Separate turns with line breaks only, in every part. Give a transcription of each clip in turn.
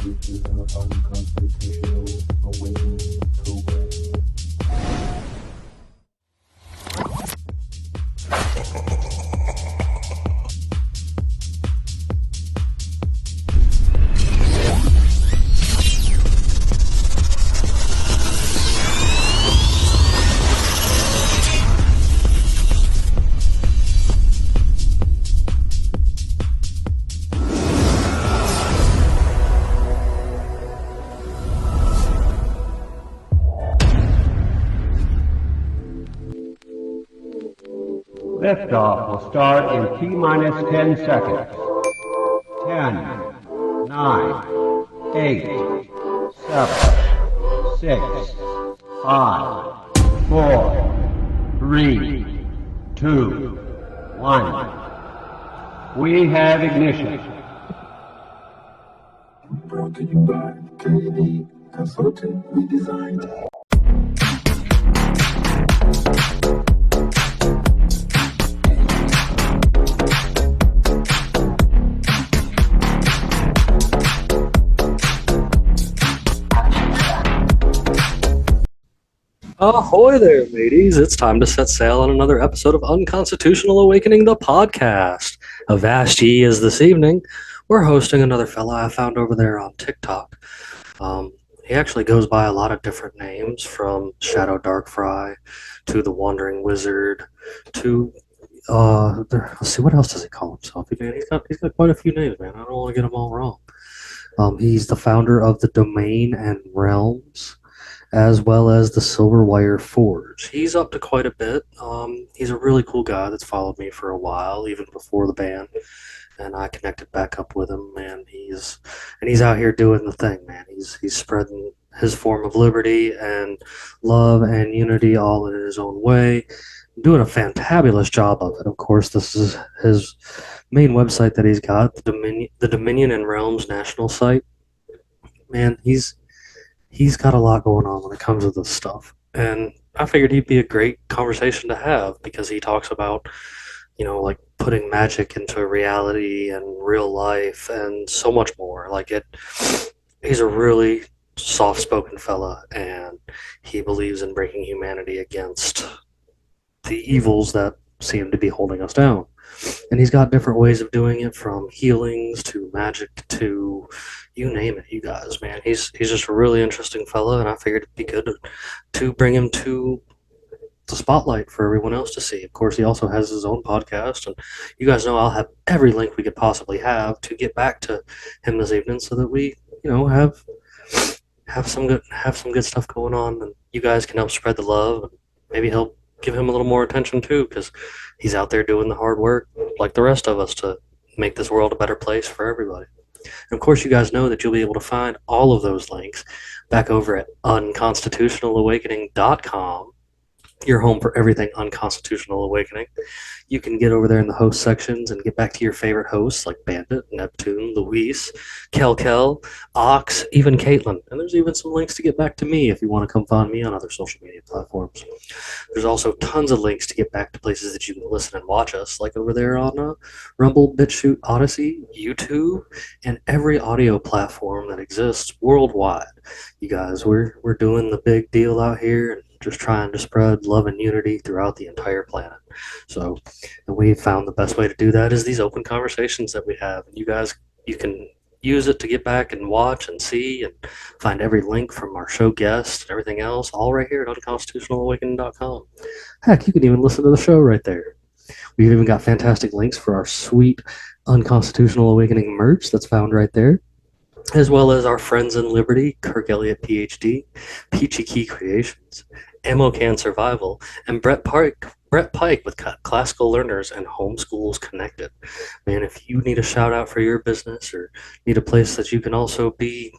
This is our Unconstitutional Awakening program.
Liftoff will start in T-minus 10 seconds. 10, 9, 8, 7, 6, 5, 4, 3, 2, 1. We have ignition.
Brought to you by KD Consulting Redesign.
Ahoy there, mateys. It's time to set sail on another episode of Unconstitutional Awakening, the podcast. Avast ye is this evening. We're hosting another fella I found over there on TikTok. He actually goes by a lot of different names, from Shadow Darkfry to the Wandering Wizard to let's see, what else does he call himself? He's got quite a few names, man. I don't want to get them all wrong. He's the founder of the Domain and Realms, as well as the Silverwire Forge. He's up to quite a bit. He's a really cool guy that's followed me for a while, even before the ban, and I connected back up with him, and he's out here doing the thing, man. He's spreading his form of liberty and love and unity all in his own way, doing a fantabulous job of it. Of course, this is his main website that he's got, the Dominion and Realms National site. Man, he's got a lot going on when it comes to this stuff. And I figured he'd be a great conversation to have, because he talks about, like putting magic into reality and real life and so much more. He's a really soft-spoken fella, and he believes in breaking humanity against the evils that seem to be holding us down. And he's got different ways of doing it, from healings to magic to you name it, you guys, man. He's just a really interesting fella, and I figured it'd be good to bring him to the spotlight for everyone else to see. Of course, he also has his own podcast, and you guys know I'll have every link we could possibly have to get back to him this evening, so that we, have some good stuff going on, and you guys can help spread the love, and maybe help give him a little more attention too, because he's out there doing the hard work like the rest of us to make this world a better place for everybody. And of course, you guys know that you'll be able to find all of those links back over at unconstitutionalawakening.com, your home for everything Unconstitutional Awakening. You can get over there in the host sections and get back to your favorite hosts like Bandit, Neptune, Luis, Kel, Ox, even Caitlin. And there's even some links to get back to me if you want to come find me on other social media platforms. There's also tons of links to get back to places that you can listen and watch us, like over there on Rumble, BitChute, Odyssey, YouTube, and every audio platform that exists worldwide. You guys, we're doing the big deal out here, and just trying to spread love and unity throughout the entire planet. So, and we found the best way to do that is these open conversations that we have. And you guys, you can use it to get back and watch and see and find every link from our show guests and everything else, all right here at unconstitutionalawakening.com. Heck, you can even listen to the show right there. We've even got fantastic links for our sweet Unconstitutional Awakening merch that's found right there, as well as our friends in Liberty, Kirk Elliott, PhD, Peachy Key Creations, Can Survival, and Brett Pike with Classical Learners and Homeschools Connected. Man, if you need a shout out for your business, or need a place that you can also be,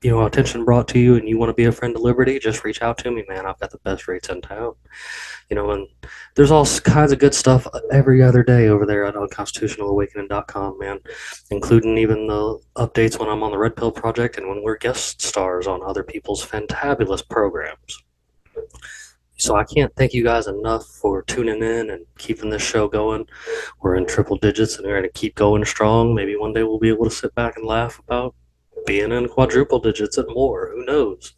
attention brought to you, and you want to be a friend of Liberty, just reach out to me, man. I've got the best rates in town. And there's all kinds of good stuff every other day over there at unconstitutionalawakening.com, man, including even the updates when I'm on the Red Pill Project and when we're guest stars on other people's fantabulous programs. So I can't thank you guys enough for tuning in and keeping this show going. We're in triple digits, and we're going to keep going strong. Maybe one day we'll be able to sit back and laugh about being in quadruple digits and more. Who knows?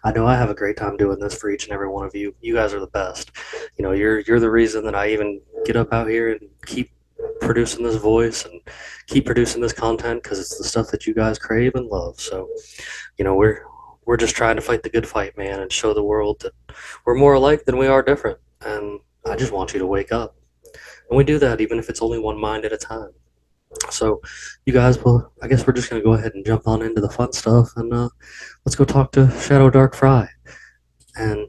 I know I have a great time doing this for each and every one of you. You guys are the best. You're the reason that I even get up out here and keep producing this voice and keep producing this content, because it's the stuff that you guys crave and love. So, we're just trying to fight the good fight, man, and show the world that we're more alike than we are different. And I just want you to wake up. And we do that even if it's only one mind at a time. So, you guys, well, I guess we're just going to go ahead and jump on into the fun stuff, and let's go talk to Shadow Dark Fry and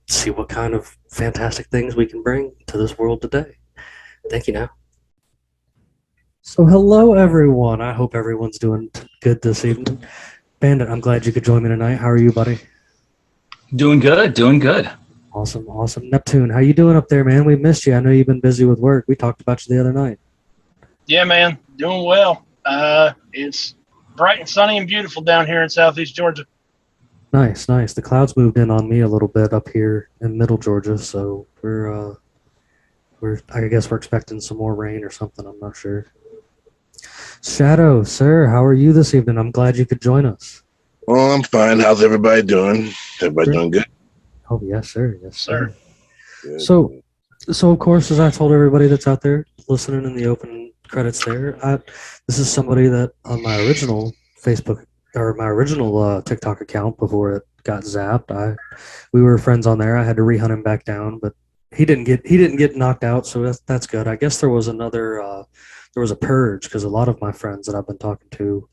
see what kind of fantastic things we can bring to this world today. Thank you now. So, hello, everyone. I hope everyone's doing good this evening. Bandit, I'm glad you could join me tonight. How are you, buddy?
Doing good.
Awesome. Neptune, how you doing up there, man? We missed you. I know you've been busy with work. We talked about you the other night.
Yeah, man, doing well. It's bright and sunny and beautiful down here in southeast Georgia.
Nice. The clouds moved in on me a little bit up here in middle Georgia, so I guess we're expecting some more rain or something. I'm not sure. Shadow, sir, how are you this evening? I'm glad you could join us.
Well, I'm fine. How's everybody doing? Everybody doing good?
Oh, yes, sir. Yes, sir.
Good.
So of course, as I told everybody that's out there listening in the open credits there, this is somebody that on my original Facebook or my original TikTok account before it got zapped, we were friends on there. I had to rehunt him back down, but he didn't get knocked out, so that's good. I guess there was a purge because a lot of my friends that I've been talking to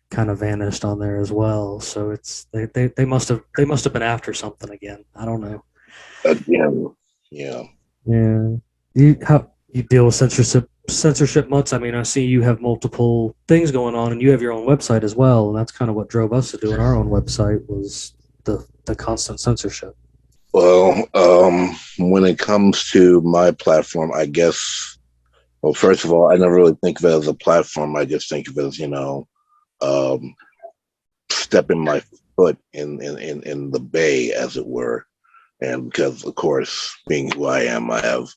kind of vanished on there as well. So it's they must have been after something again. I don't know.
Again, yeah.
You deal with censorship much? I mean, I see you have multiple things going on, and you have your own website as well, and that's kind of what drove us to doing our own website was the constant censorship.
Well, when it comes to my platform, I guess. Well, first of all, I never really think of it as a platform. I just think of it as stepping my foot in the bay, as it were. And because, of course, being who I am, I have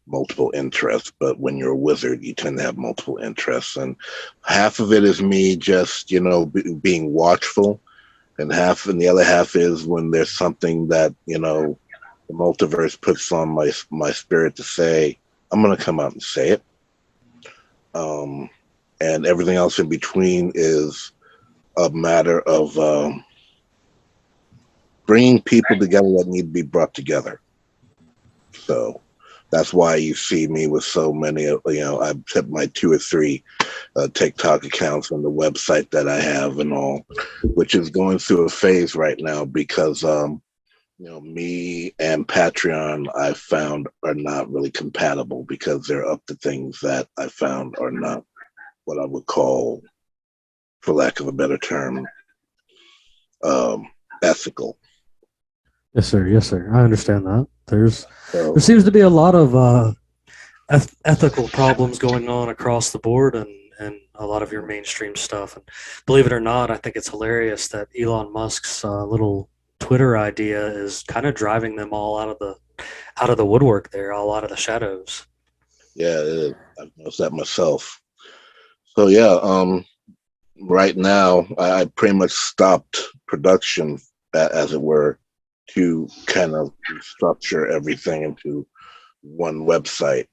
multiple interests. But when you're a wizard, you tend to have multiple interests. And half of it is me just, being watchful. And the other half is when there's something that, the multiverse puts on my spirit to say, I'm going to come out and say it. And everything else in between is a matter of bringing people together that need to be brought together. So that's why you see me with so many, I've set my 2 or 3 TikTok accounts on the website that I have and all, which is going through a phase right now because, me and Patreon, I found are not really compatible because they're up to things that I found are not what I would call, for lack of a better term, ethical.
Yes, sir. I understand that. There seems to be a lot of ethical problems going on across the board, and a lot of your mainstream stuff. And believe it or not, I think it's hilarious that Elon Musk's little Twitter idea is kind of driving them all out of the woodwork there, all out of the shadows.
Yeah, it is. I've noticed that myself. So yeah, right now I pretty much stopped production, as it were, to kind of structure everything into one website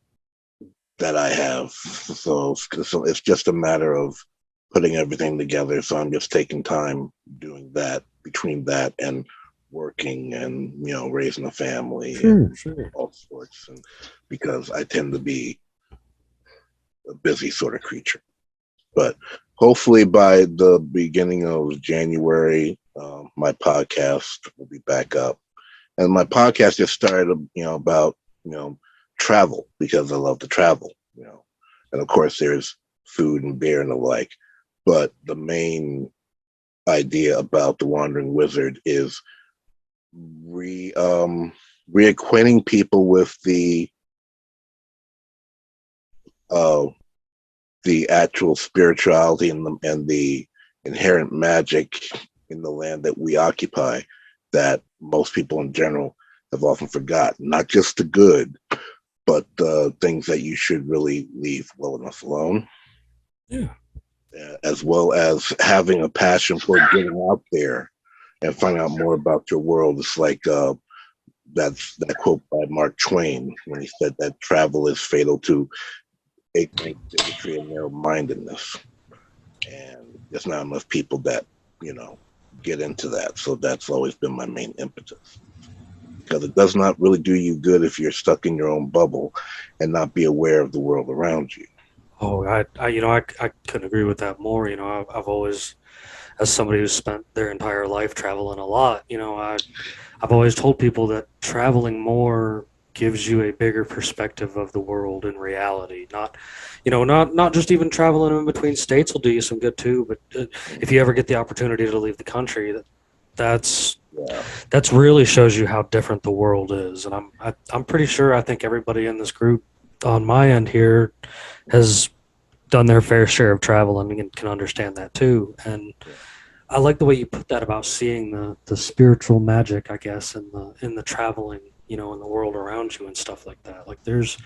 that I have. So it's just a matter of putting everything together. So I'm just taking time doing that, between that and working and, raising a family and all sorts. And because I tend to be a busy sort of creature. But hopefully by the beginning of January, my podcast will be back up. And my podcast just started, about, travel, because I love to travel, And of course there's food and beer and the like. But the main idea about the Wandering Wizard is reacquainting people with the actual spirituality and the inherent magic in the land that we occupy that most people in general have often forgotten. Not just the good, but the things that you should really leave well enough alone.
Yeah.
as well as having a passion for getting out there and finding out more about your world. It's like that's that quote by Mark Twain when he said that travel is fatal to ignorance, bigotry, and narrow-mindedness. And there's not enough people that, get into that. So that's always been my main impetus. Because it does not really do you good if you're stuck in your own bubble and not be aware of the world around you.
Oh, I couldn't agree with that more. I've always, as somebody who's spent their entire life traveling a lot, I've always told people that traveling more gives you a bigger perspective of the world in reality. Not just even traveling in between states will do you some good too. But if you ever get the opportunity to leave the country, that's
Yeah.
that's really shows you how different the world is. And I'm pretty sure I think everybody in this group on my end here has done their fair share of traveling and can understand that too. And I like the way you put that about seeing the spiritual magic, I guess, in the traveling, in the world around you and stuff like that. Like there's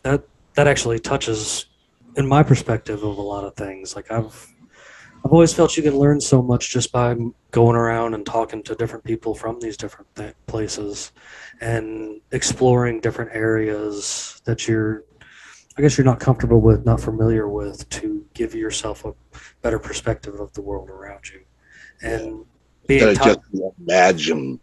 that actually touches in my perspective of a lot of things. Like I've always felt you can learn so much just by going around and talking to different people from these different places and exploring different areas that I guess you're not comfortable with, not familiar with, to give yourself a better perspective of the world around you. And being
Instead of just the imagined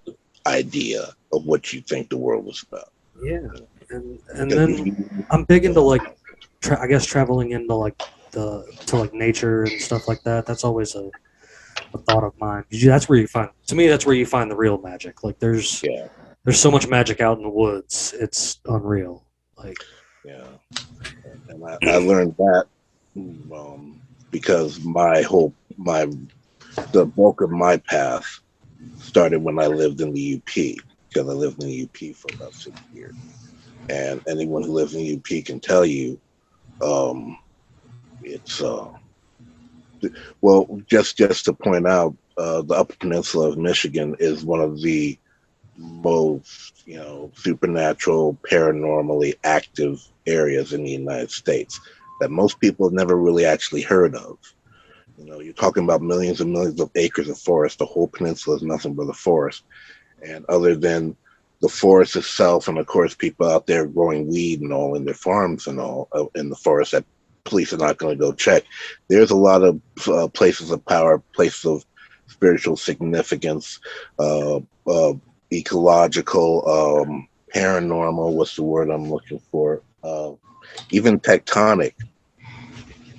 idea of what you think the world is about.
yeah, and then I'm big into like, I guess traveling into like to like nature and stuff like that. That's always a thought of mine. That's where you find, to me, that's where you find the real magic. Like there's so much magic out in the woods. It's unreal. Like
and I learned that because the bulk of my path started when I lived in the UP, because I lived in the UP for about 6 years. And anyone who lives in the UP can tell you, it's well, just to point out, the Upper Peninsula of Michigan is one of the most, supernatural, paranormally active areas in the United States that most people have never really actually heard of. You're talking about millions and millions of acres of forest. The whole peninsula is nothing but a forest. And other than the forest itself, and of course, people out there growing weed and all in their farms and all in the forest that police are not going to go check, there's a lot of places of power, places of spiritual significance, ecological, paranormal, what's the word I'm looking for? Even tectonic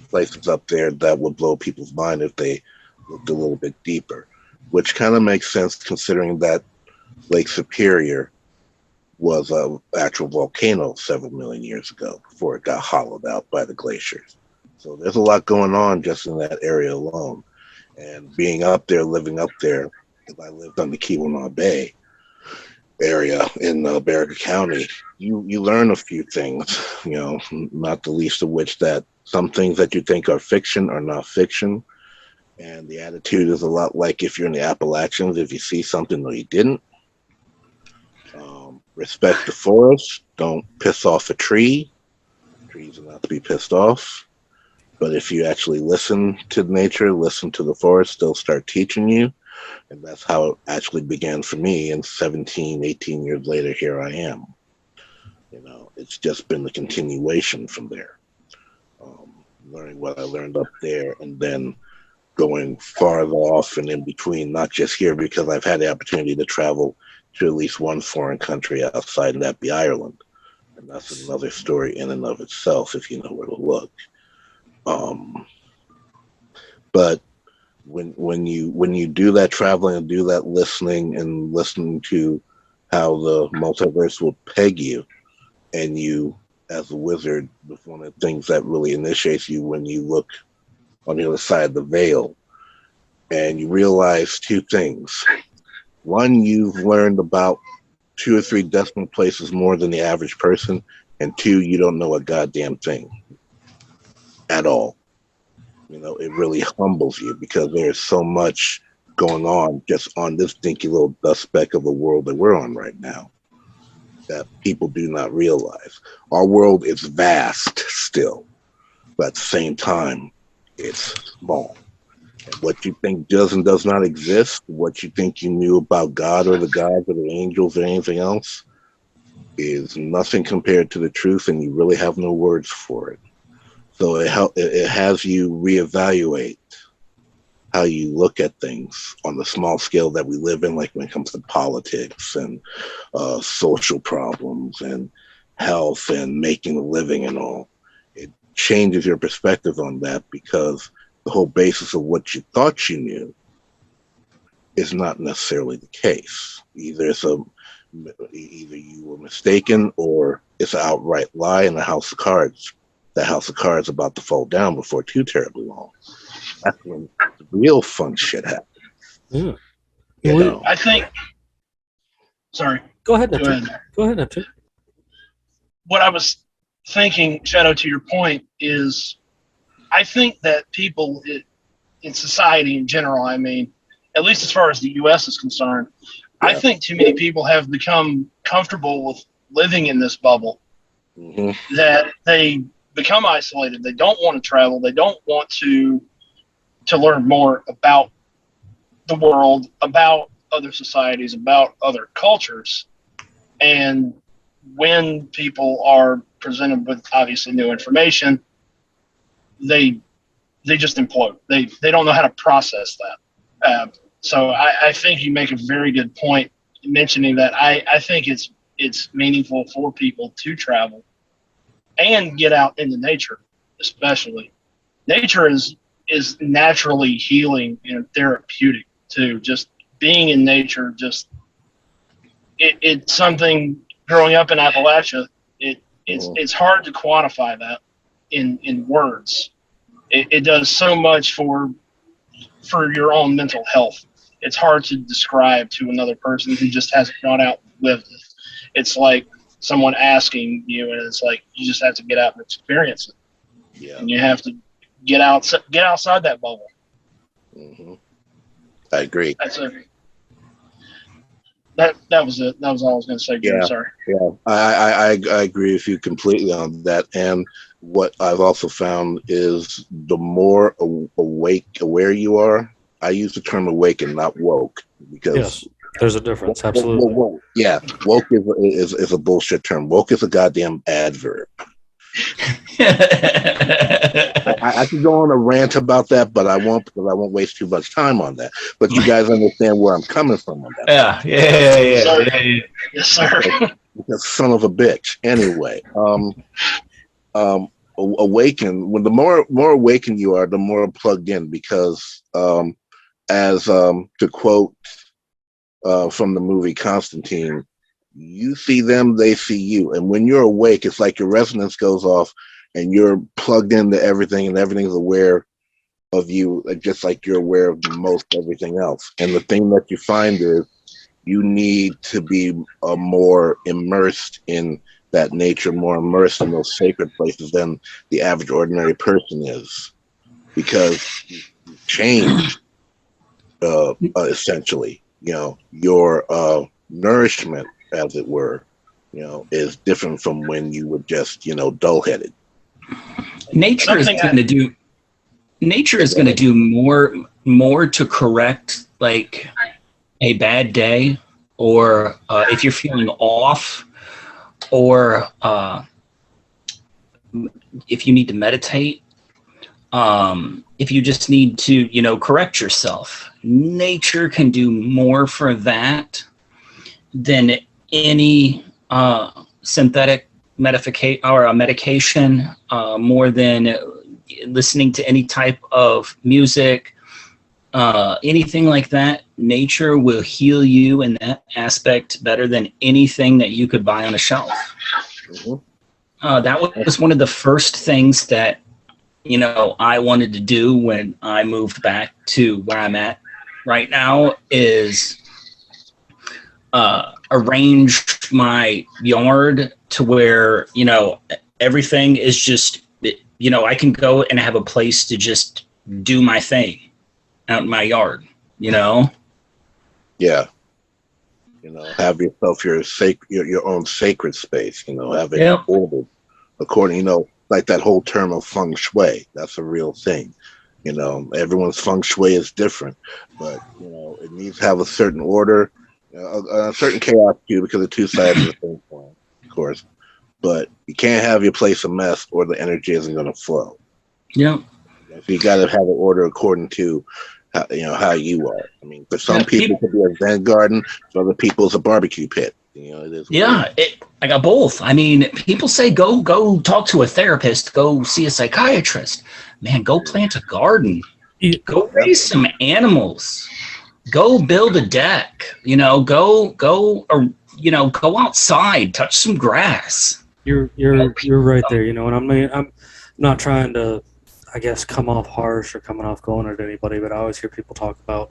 places up there that would blow people's mind if they looked a little bit deeper, which kind of makes sense considering that Lake Superior was an actual volcano several million years ago before it got hollowed out by the glaciers. So there's a lot going on just in that area alone. And being up there, living up there, because I lived on the Keweenaw Bay area in Barraca County, you learn a few things, not the least of which that some things that you think are fiction are not fiction. And the attitude is a lot like if you're in the Appalachians, if you see something or you didn't. Respect the forest. Don't piss off a tree. Trees are not to be pissed off. But if you actually listen to nature, listen to the forest, they'll start teaching you. And that's how it actually began for me. And 17, 18 years later, here I am. It's just been the continuation from there. Learning what I learned up there and then going farther off and in between, not just here, because I've had the opportunity to travel to at least one foreign country outside, and that be Ireland. And that's another story in and of itself, if you know where to look. But when you do that traveling and do that listening and listening to how the multiverse will peg you, and you as a wizard, with one of the things that really initiates you when you look on the other side of the veil, and you realize two things. One, you've learned about 2 or 3 decimal places more than the average person, and 2, you don't know a goddamn thing at all. It really humbles you because there's so much going on just on this dinky little dust speck of the world that we're on right now that people do not realize. Our world is vast still, but at the same time, it's small. And what you think does and does not exist, what you think you knew about God or the gods or the angels or anything else, is nothing compared to the truth, and you really have no words for it. So it has you reevaluate how you look at things on the small scale that we live in, like when it comes to politics and social problems and health and making a living and all. It changes your perspective on that, because the whole basis of what you thought you knew is not necessarily the case. Either you were mistaken, or it's an outright lie in a house of cards. That house of cards about to fall down before too terribly long. That's when the real fun shit happens.
Yeah.
You know?
I think. Sorry.
Go ahead,
Go
Neptune.
ahead.
Go ahead, Neptune.
What I was thinking, Shadow, to your point, is I think that people in society in general, I mean, at least as far as the U.S. is concerned, I think too many people have become comfortable with living in this bubble, that they become isolated. They don't want to travel. They don't want to learn more about the world, about other societies, about other cultures. And when people are presented with obviously new information, they just implode. They don't know how to process that. So I think you make a very good point mentioning that. I think it's meaningful for people to travel and get out into nature, especially. Nature is naturally healing and therapeutic too. Just being in nature, it's something. Growing up in Appalachia, it's hard to quantify that in words. It does so much for your own mental health. It's hard to describe to another person who just hasn't gone out and lived it. It's like someone asking you, and it's like you just have to get out and experience it.
Yeah.
And you have to get outside that bubble.
I agree.
That was it. That was all I was going to say, Jim.
Yeah.
Sorry.
Yeah, I agree with you completely on that. And what I've also found is the more aware you are. I use the term awaken, not woke, because
Yes, there's a difference. Absolutely.
Woke is a bullshit term. Woke is a goddamn adverb. I could go on a rant about that, but I won't, because I won't waste too much time on that. But you guys understand where I'm coming from on that.
Yeah.
Yes, sir.
Because son of a bitch. Anyway, awaken. When the more awakened you are, the more plugged in. Because to quote from the movie Constantine, you see them, they see you. And when you're awake, it's like your resonance goes off and you're plugged into everything, and everything's aware of you, just like you're aware of most everything else. And the thing that you find is you need to be more immersed in that nature, more immersed in those sacred places than the average ordinary person is, because you change essentially. Your nourishment, as it were, is different from when you were just, dull-headed.
Nature is going to do more to correct like a bad day, or if you're feeling off, or if you need to meditate, if you just need to, correct yourself. Nature can do more for that than any synthetic medication, more than listening to any type of music, anything like that. Nature will heal you in that aspect better than anything that you could buy on a shelf. That was one of the first things that I wanted to do when I moved back to where I'm at right now, is arrange my yard to where, everything is just, I can go and have a place to just do my thing out in my yard,
Yeah. Have yourself your own sacred space, have it ordered according, like that whole term of feng shui. That's a real thing. You know, everyone's feng shui is different, but you know, it needs to have a certain order, a certain chaos too, because of two sides of the same coin, of course. But you can't have your place a mess, or the energy isn't going to flow.
Yeah.
So you got to have an order according to how, you know, how you are. I mean, for some people, it could be a Zen garden. For other people, it's a barbecue pit. You know, it is.
Yeah, I got both. I mean, people say go talk to a therapist, go see a psychiatrist. Man, go plant a garden, go raise some animals, go build a deck. You know, go or you know, go outside, touch some grass.
You're right there, you know, and I'm not trying to, I guess, come off harsh or coming off going at anybody, but I always hear people talk about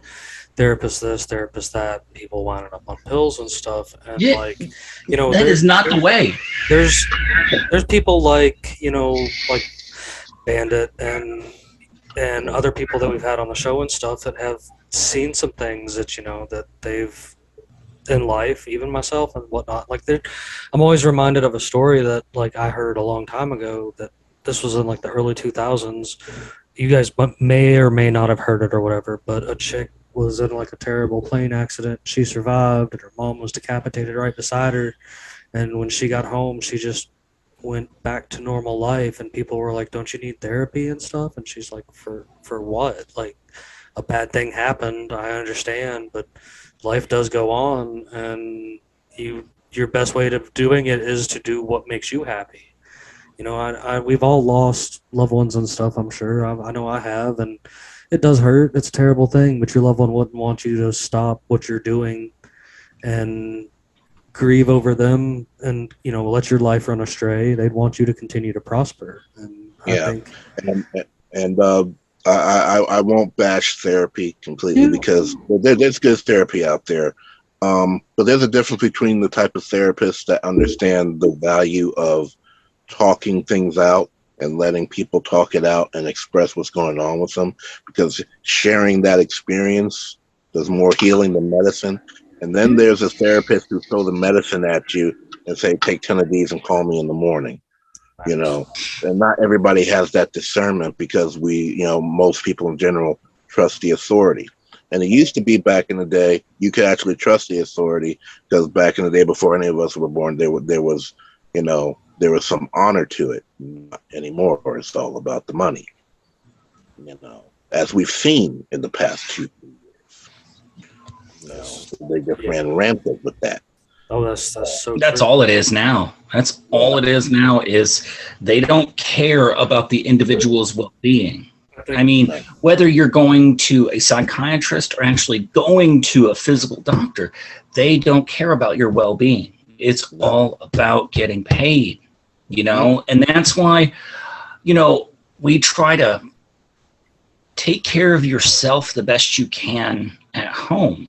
therapist this, therapist that, people winding up on pills and stuff, and
Yeah,
like, you know,
that is not the way.
There's people like, you know, like Bandit and other people that we've had on the show and stuff that have seen some things that, you know, that they've in life, even myself and whatnot. Like, I'm always reminded of a story that like I heard a long time ago, that this was in like the early 2000s. You guys may or may not have heard it or whatever, but a chick was in like a terrible plane accident. She survived, and her mom was decapitated right beside her. And when she got home, she just went back to normal life. And people were like, "Don't you need therapy and stuff?" And she's like, "For what? Like, a bad thing happened. I understand, but life does go on, and your best way of doing it is to do what makes you happy." You know, we've all lost loved ones and stuff, I'm sure. I know I have, and it does hurt. It's a terrible thing, but your loved one wouldn't want you to stop what you're doing and grieve over them and, you know, let your life run astray. They'd want you to continue to prosper. And I think,
and I won't bash therapy completely, because there's good therapy out there. But there's a difference between the type of therapists that understand the value of talking things out and letting people talk it out and express what's going on with them, because sharing that experience does more healing than medicine. And then there's a therapist who throw the medicine at you and say, take 10 of these and call me in the morning. You know, and not everybody has that discernment, because most people in general trust the authority. And it used to be back in the day, you could actually trust the authority, because back in the day before any of us were born, there was some honor to it. Not anymore, it's all about the money. You know, as we've seen in the past 2 years, you know, they just ran rampant with that.
Oh, that's so.
That's
true.
all it is now. That's all it is now. Is they don't care about the individual's well-being. I mean, whether you're going to a psychiatrist or actually going to a physical doctor, they don't care about your well-being. It's all about getting paid, you know, and that's why, you know, we try to take care of yourself the best you can at home.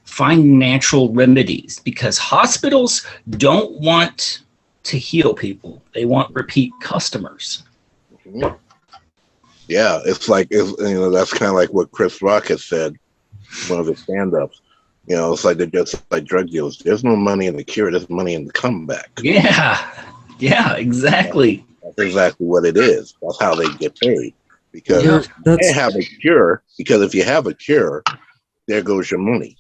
Find natural remedies, because hospitals don't want to heal people. They want repeat customers.
Yeah, it's like, that's kind of like what Chris Rock has said, one of his stand-ups. You know, it's like they're just like drug dealers. There's no money in the cure. There's money in the comeback.
Yeah, exactly.
That's exactly what it is. That's how they get paid. Because they have a cure. Because if you have a cure, there goes your money.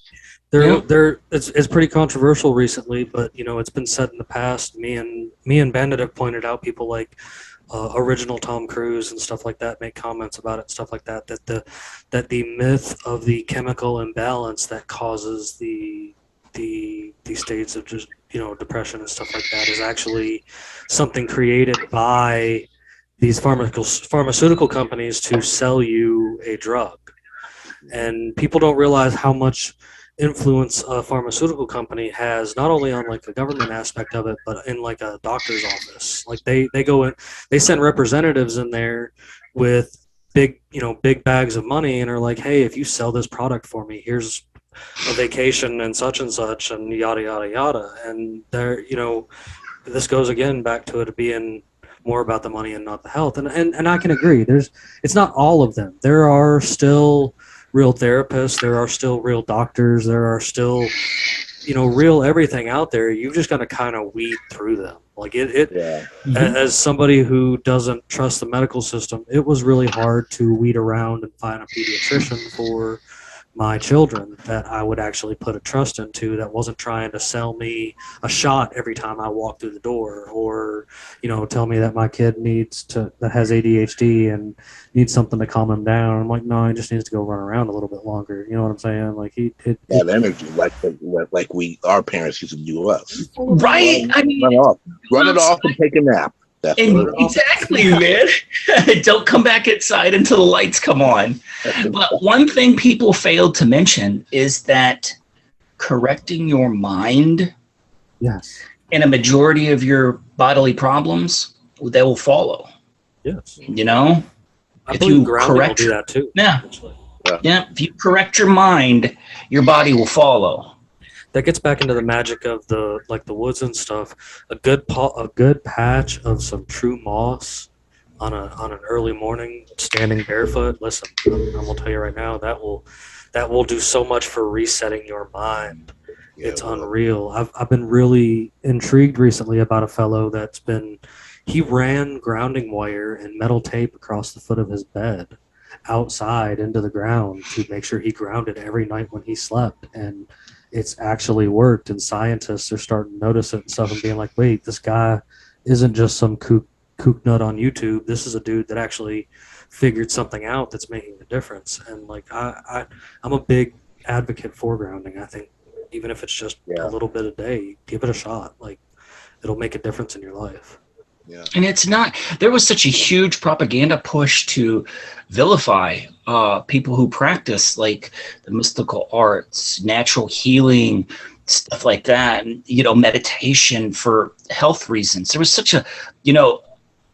It's pretty controversial recently, but you know, it's been said in the past. Me and Bandit have pointed out, people like original Tom Cruise and stuff like that make comments about it, stuff like that. That the myth of the chemical imbalance that causes the states of just, you know, depression and stuff like that is actually something created by these pharmaceutical companies to sell you a drug. And people don't realize how much influence a pharmaceutical company has, not only on like the government aspect of it, but in like a doctor's office. Like they go in, they send representatives in there with big bags of money, and are like, hey, if you sell this product for me, here's a vacation and such, and yada yada yada. And there, you know, this goes again back to it being more about the money and not the health. And I can agree, it's not all of them. There are still real therapists, there are still real doctors, there are still reel everything out there. You've just got to kind of weed through them. Like
Yeah.
as somebody who doesn't trust the medical system, it was really hard to weed around and find a pediatrician for my children that I would actually put a trust into, that wasn't trying to sell me a shot every time I walk through the door, or tell me that my kid that has ADHD and needs something to calm him down. I'm like, no, he just needs to go run around a little bit longer. You know what I'm saying? Like
That energy, like our parents used to do us.
Right? I mean,
run it off, and take a nap. That's
and exactly, man. Don't come back inside until the lights come on. But one thing people failed to mention is that correcting your mind,
yes,
and a majority of your bodily problems, they will follow.
yes.
If you correct
will do that too.
Yeah. If you correct your mind, your body will follow.
That gets back into the magic of the woods and stuff. A good patch of some true moss on an early morning, standing barefoot. Listen, I'm gonna tell you right now, that will do so much for resetting your mind. Yeah, it's unreal. I've been really intrigued recently about a fellow he ran grounding wire and metal tape across the foot of his bed outside into the ground to make sure he grounded every night when he slept, and it's actually worked. And scientists are starting to notice it and stuff and being like, wait, this guy isn't just some kook nut on YouTube. This is a dude that actually figured something out that's making a difference. And I'm a big advocate for grounding. I think even if it's just a little bit a day, give it a shot. Like, it'll make a difference in your life.
Yeah.
And it's not, there was such a huge propaganda push to vilify people who practice like the mystical arts, natural healing, stuff like that, and, meditation for health reasons. There was such a,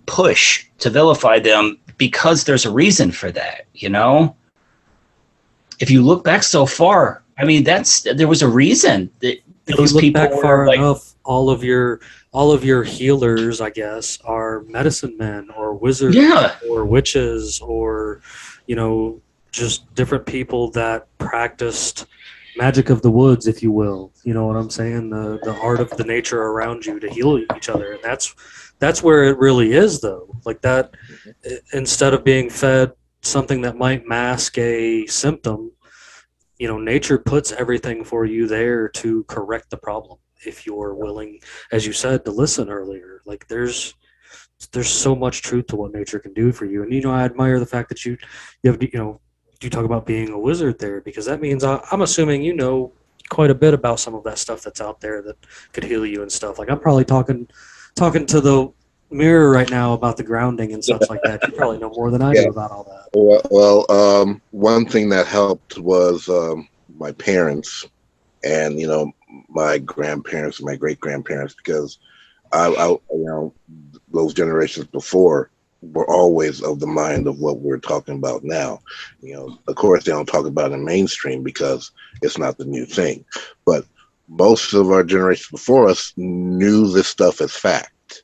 push to vilify them because there's a reason for that, If you look back so far, I mean, there was a reason that those people
back far enough, all of your healers, I guess, are medicine men or wizards or witches or, just different people that practiced magic of the woods, if you will. You know what I'm saying? The art of the nature around you to heal each other. And that's where it really is, though. Like that, instead of being fed something that might mask a symptom, nature puts everything for you there to correct the problem. If you're willing, as you said, to listen earlier, like there's so much truth to what nature can do for you. And, I admire the fact that you have, you talk about being a wizard there, because that means I'm assuming, quite a bit about some of that stuff that's out there that could heal you and stuff. Like I'm probably talking to the mirror right now about the grounding and such like that. You probably know more than I do about all that.
Well, one thing that helped was my parents and my grandparents and my great grandparents, because I those generations before were always of the mind of what we're talking about now. Of course they don't talk about it in mainstream because it's not the new thing, but most of our generations before us knew this stuff as fact.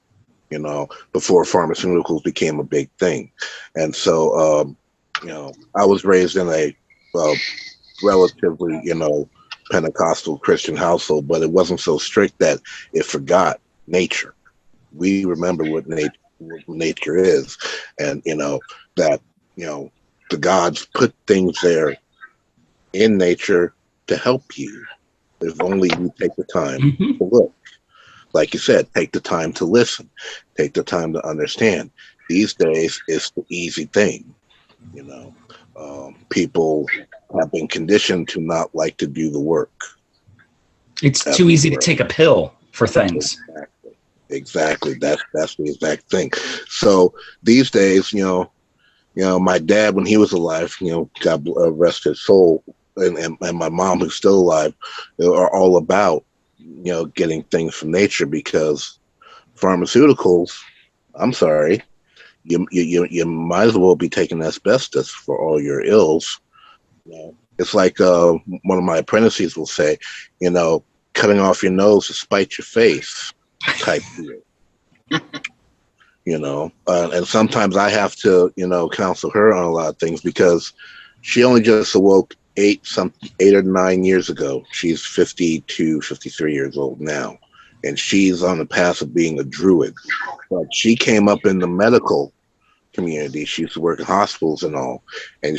Before pharmaceuticals became a big thing. And so, I was raised in a relatively, Pentecostal Christian household, but it wasn't so strict that it forgot nature. We remember what nature is, and, that, the gods put things there in nature to help you, if only you take the time to look. Like you said, take the time to listen, take the time to understand. These days, it's the easy thing. People have been conditioned to not like to do the work.
It's too easy to take a pill for things.
Exactly. That's the exact thing. So these days, my dad, when he was alive, God rest his soul, and my mom, who's still alive, are all about getting things from nature, because pharmaceuticals, I'm sorry, you might as well be taking asbestos for all your ills. It's like one of my apprentices will say, cutting off your nose to spite your face type deal. And sometimes I have to, counsel her on a lot of things, because she only just awoke eight 8 or 9 years ago. She's 52, 53 years old now, and she's on the path of being a druid. But she came up in the medical community. She used to work in hospitals and all, and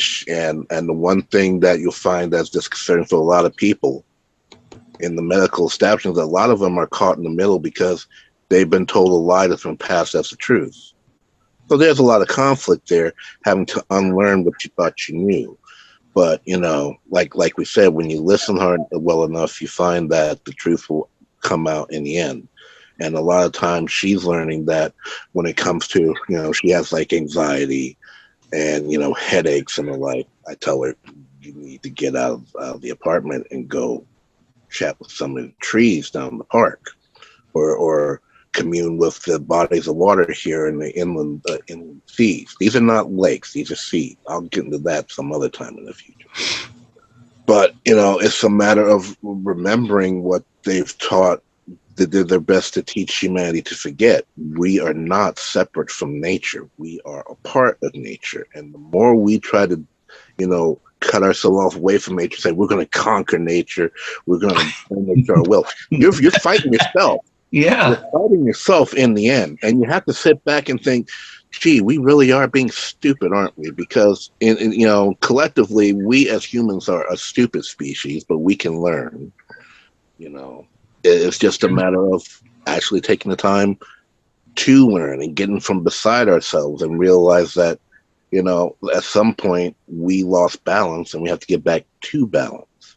the one thing that you'll find that's disconcerting for a lot of people in the medical establishment, a lot of them are caught in the middle because they've been told a lie that's been passed as the truth. So there's a lot of conflict there, having to unlearn what you thought you knew. But like we said, when you listen hard well enough, you find that the truth will come out in the end. And a lot of times she's learning that when it comes to, she has like anxiety and, headaches and the like, I tell her, you need to get out of the apartment and go chat with some of the trees down the park, or commune with the bodies of water here in the inland seas. These are not lakes; these are seas. I'll get into that some other time in the future. But it's a matter of remembering what they've taught. They did their best to teach humanity to forget. We are not separate from nature. We are a part of nature, and the more we try to, cut ourselves off away from nature, say we're going to conquer nature, we're going to bring nature our will. You're fighting yourself.
Yeah.
You're fighting yourself in the end, and you have to sit back and think, gee, we really are being stupid, aren't we? Because collectively, we as humans are a stupid species, but we can learn. It's just a matter of actually taking the time to learn and getting from beside ourselves and realize that, at some point we lost balance and we have to get back to balance.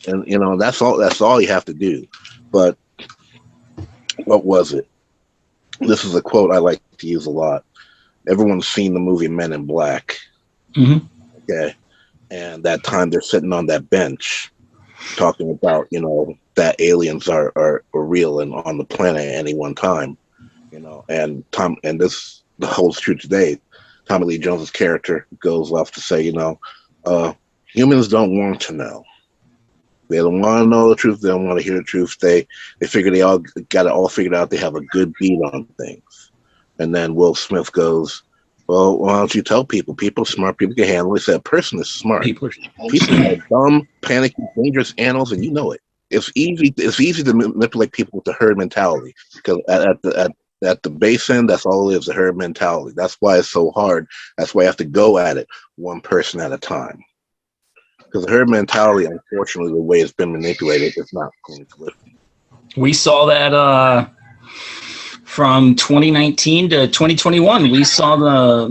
And, that's all you have to do. But what was it? This is a quote I like to use a lot. Everyone's seen the movie Men in Black.
Mm-hmm.
Okay. And that time they're sitting on that bench talking about, that aliens are real and on the planet at any one time, and this holds true today. Tommy Lee Jones's character goes off to say, humans don't want to know. They don't want to know the truth. They don't want to hear the truth. They figure they all got it all figured out. They have a good beat on things. And then Will Smith goes, well, why don't you tell people? People are smart. People can handle it. He said, a person is smart. People are dumb, panicky, dangerous animals, and you know it. It's easy to manipulate people with the herd mentality, because at the base end, that's all it is, the herd mentality. That's why it's so hard. That's why you have to go at it one person at a time. Because the herd mentality, unfortunately, the way it's been manipulated, is not going to lift.
We saw that from 2019 to 2021. We saw the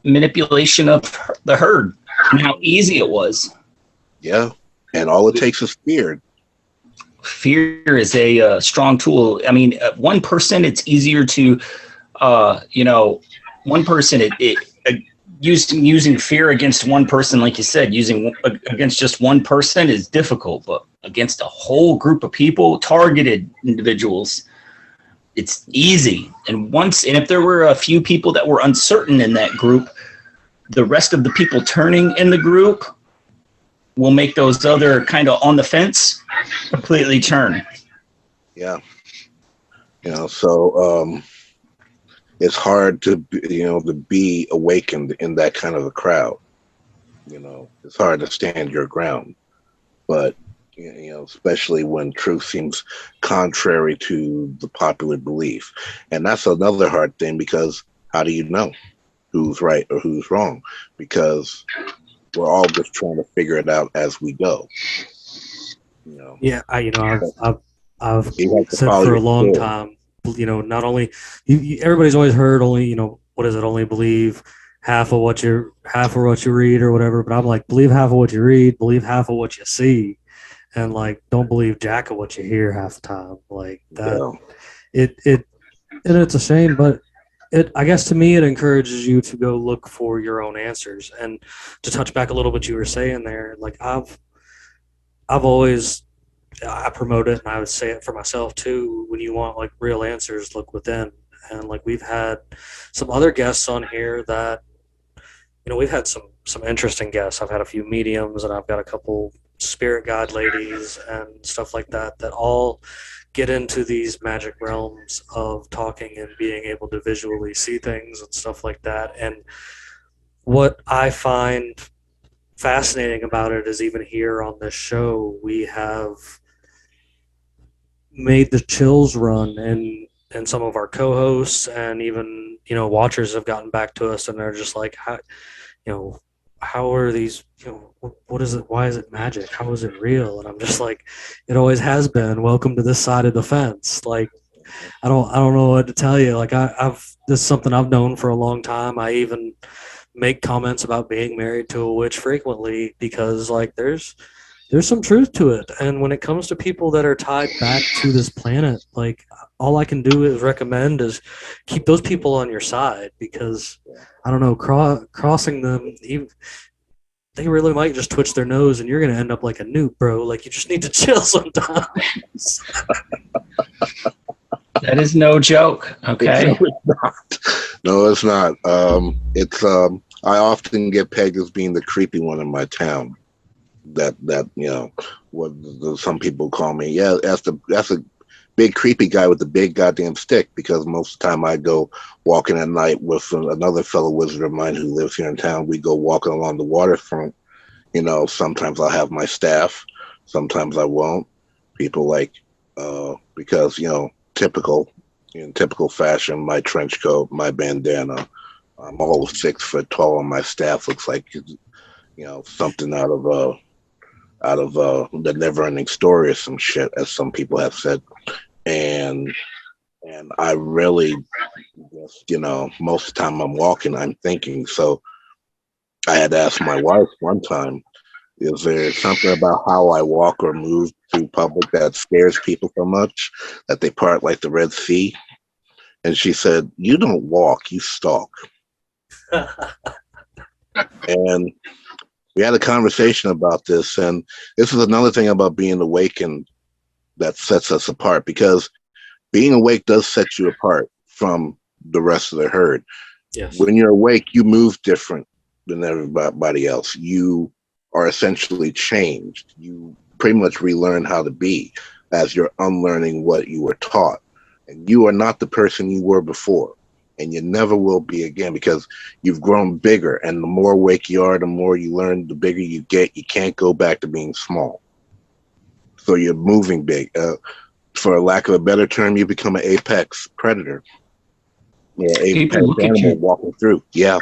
manipulation of the herd and how easy it was.
Yeah, and all it takes is fear.
Fear is a strong tool. I mean, one person, it's easier to, one person, using fear against one person, like you said, using against just one person is difficult, but against a whole group of people, targeted individuals, it's easy. And if there were a few people that were uncertain in that group, the rest of the people turning in the group will make those other kind of on the fence completely turn.
Yeah. So it's hard to be awakened in that kind of a crowd. It's hard to stand your ground, but especially when truth seems contrary to the popular belief. And that's another hard thing, because how do you know who's right or who's wrong? Because we're all just trying to figure it out as we go.
Yeah, I've said for a long time, not only everybody's always heard only, what is it? Only believe half of what you read or whatever. But I'm like, believe half of what you read, believe half of what you see, and like, don't believe jack of what you hear half the time. Like that, and it's a shame, but I guess to me, it encourages you to go look for your own answers. And to touch back a little bit, you were saying there, like I've always, I promote it, and I would say it for myself too. When you want like real answers, look within. And like we've had some other guests on here that, we've had some interesting guests. I've had a few mediums, and I've got a couple spirit guide ladies and stuff like that all get into these magic realms of talking and being able to visually see things and stuff like that. And what I find fascinating about it is even here on this show, we have made the chills run, and some of our co-hosts and even watchers have gotten back to us, and they're just like, how are these, what is it, why is it magic, how is it real? And I'm just like, it always has been. Welcome to this side of the fence. Like, I don't know what to tell you. Like, I've this is something I've known for a long time. I even make comments about being married to a witch frequently because, like, there's some truth to it. And when it comes to people that are tied back to this planet, like, all I can do is recommend is keep those people on your side, because I don't know, crossing them, they really might just twitch their nose and you're going to end up like a newt, bro. Like, you just need to chill sometimes.
That is no joke. Okay.
No, it's not. I often get pegged as being the creepy one in my town. That what some people call me. Yeah, that's a big creepy guy with the big goddamn stick, because most of the time I go walking at night with another fellow wizard of mine who lives here in town. We go walking along the waterfront. Sometimes I'll have my staff, sometimes I won't. People like, because in typical fashion, my trench coat, my bandana. I'm all 6 foot tall, and my staff looks like something out of the Never-Ending Story or some shit, as some people have said. And I really just, most of the time I'm walking, I'm thinking. So I had to ask my wife one time, is there something about how I walk or move through public that scares people so much that they part like the Red Sea? And she said, you don't walk, you stalk. And we had a conversation about this, and this is another thing about being awakened that sets us apart, because being awake does set you apart from the rest of the herd.
Yes.
When you're awake, you move different than everybody else. You are essentially changed. You pretty much relearn how to be as you're unlearning what you were taught. And you are not the person you were before. And you never will be again, because you've grown bigger. And the more awake you are, the more you learn, the bigger you get. You can't go back to being small. So you're moving big. For lack of a better term, you become an apex predator. Yeah, apex animal walking through. Yeah.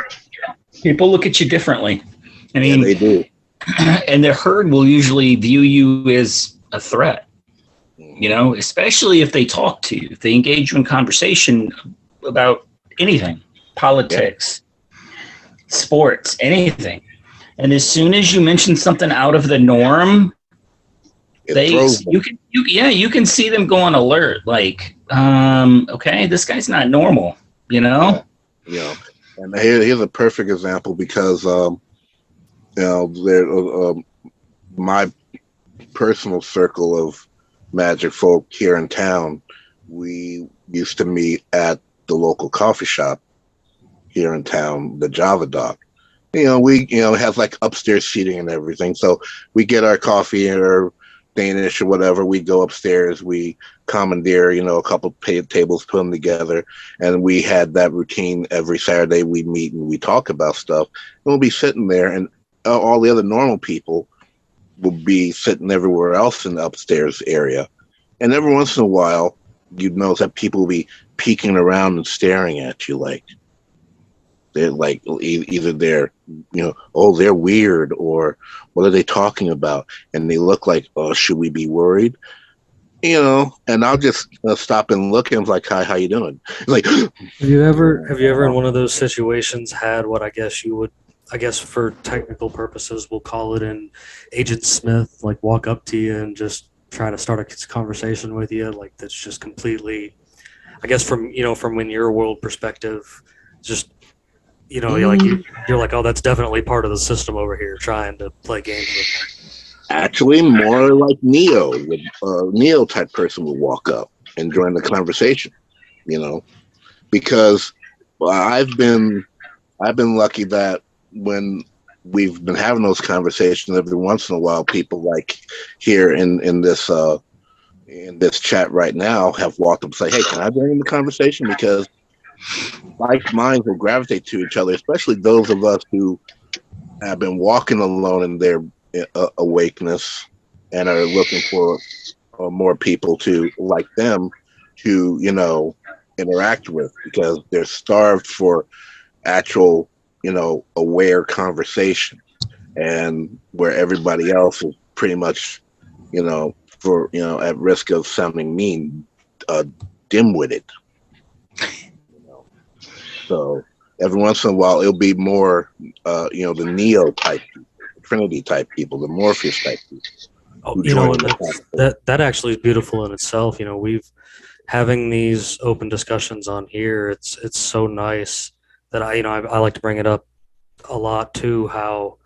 People look at you differently. I mean,
they do.
And the herd will usually view you as a threat, especially if they talk to you, if they engage you in conversation about anything, politics, sports, anything. And as soon as you mention something out of the norm, you can see them go on alert. Like, okay, this guy's not normal,
Yeah. And here's a perfect example, because my personal circle of magic folk here in town, we used to meet at the local coffee shop here in town, the Java Dock. It has like upstairs seating and everything. So we get our coffee or Danish or whatever. We go upstairs, we commandeer, a couple tables, put them together. And we had that routine every Saturday. We meet and we talk about stuff. And we'll be sitting there, and all the other normal people will be sitting everywhere else in the upstairs area. And every once in a while, you'd notice that people will be peeking around and staring at you, like they're like, either they're, they're weird, or what are they talking about? And they look like, oh, should we be worried? And I'll just stop and look at them like, hi, how you doing? Like,
have you ever in one of those situations had what I guess for technical purposes, we'll call it an Agent Smith, like walk up to you and just try to start a conversation with you, like that's just completely, I guess from in your world perspective, just you're like, oh, that's definitely part of the system over here trying to play games with me.
Actually, more like Neo, Neo type person would walk up and join the conversation, because I've been lucky that when we've been having those conversations, every once in a while, people like here in this chat right now have walked up and say, hey, can I join in the conversation? Because like minds will gravitate to each other, especially those of us who have been walking alone in their awakeness and are looking for more people to like them to interact with, because they're starved for actual aware conversation, and where everybody else is pretty much for at risk of sounding mean, uh, dim-witted. So every once in a while, it'll be more, the Neo type people, the Trinity type people, the Morpheus type people
Oh,
who join
and
in the conversation.
that actually is beautiful in itself. We've having these open discussions on here. It's so nice that I like to bring it up a lot too. How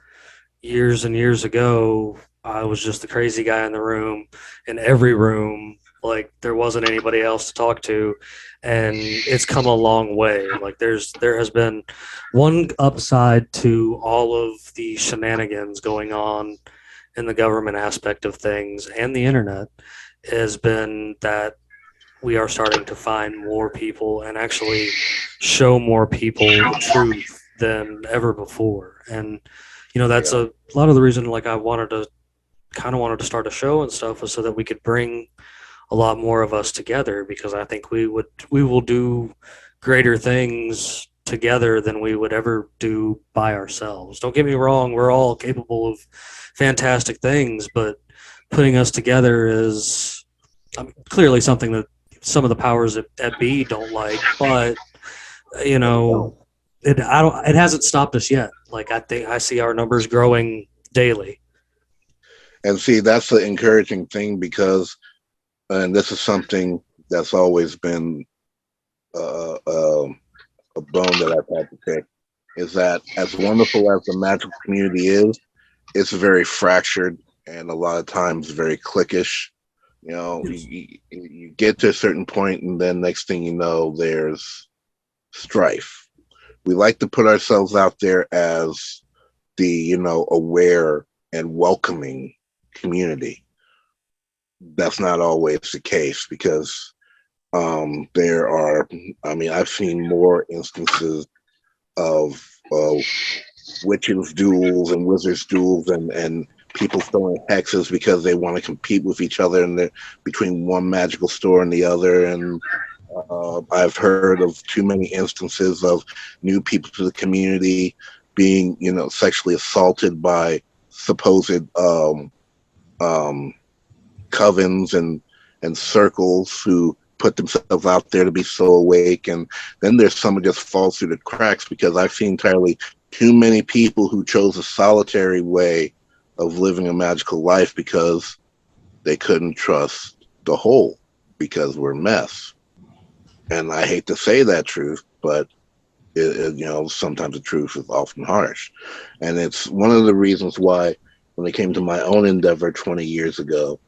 years and years ago, I was just the crazy guy in the room, in every room. Like there wasn't anybody else to talk to, and it's come a long way. Like there has been one upside to all of the shenanigans going on in the government aspect of things and the internet has been that we are starting to find more people and actually show more people the truth than ever before. And that's a lot of the reason like I wanted to start a show and stuff was so that we could bring a lot more of us together, because I think we will do greater things together than we would ever do by ourselves. Don't get me wrong, we're all capable of fantastic things, but putting us together is clearly something that some of the powers at B don't like, but it hasn't stopped us yet. Like I think I see our numbers growing daily.
And see, that's the encouraging thing, because, and this is something that's always been a bone that I've had to pick, is that as wonderful as the magical community is, it's very fractured and a lot of times very cliquish. You get to a certain point, and then next thing you know, there's strife. We like to put ourselves out there as the aware and welcoming community. That's not always the case, because there are, I mean, I've seen more instances of witches duels and wizards duels, and people throwing hexes because they want to compete with each other, and between one magical store and the other. And I've heard of too many instances of new people to the community being sexually assaulted by supposed um, covens and circles who put themselves out there to be so awake. And then there's some who just falls through the cracks, because I've seen entirely too many people who chose a solitary way of living a magical life because they couldn't trust the whole, because we're mess. And I hate to say that truth, but sometimes the truth is often harsh. And it's one of the reasons why, when it came to my own endeavor 20 years ago,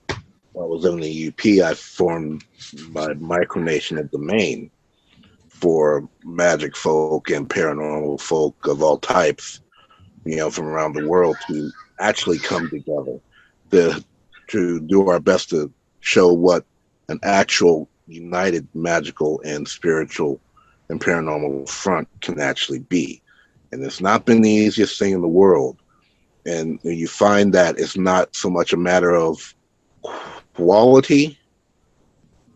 when I was in the UP, I formed my micronation domain for magic folk and paranormal folk of all types, from around the world, to actually come together to do our best to show what an actual united magical and spiritual and paranormal front can actually be. And it's not been the easiest thing in the world. And you find that it's not so much a matter of quality,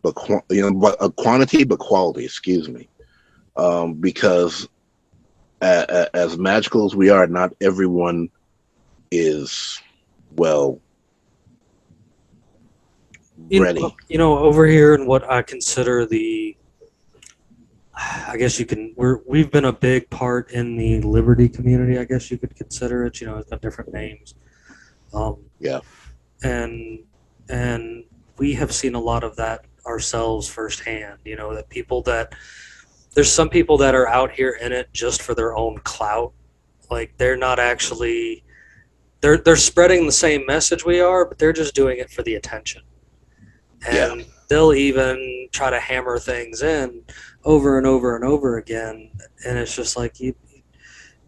but quantity, but quality. Excuse me, because as magical as we are, not everyone is ready.
Over here in what I consider I guess we've been a big part in the Liberty community. I guess you could consider it. It's got different names.
Yeah.
And we have seen a lot of that ourselves firsthand. There's some people that are out here in it just for their own clout. Like they're not actually they're spreading the same message we are, but they're just doing it for the attention. And they'll even try to hammer things in over and over and over again. And it's just like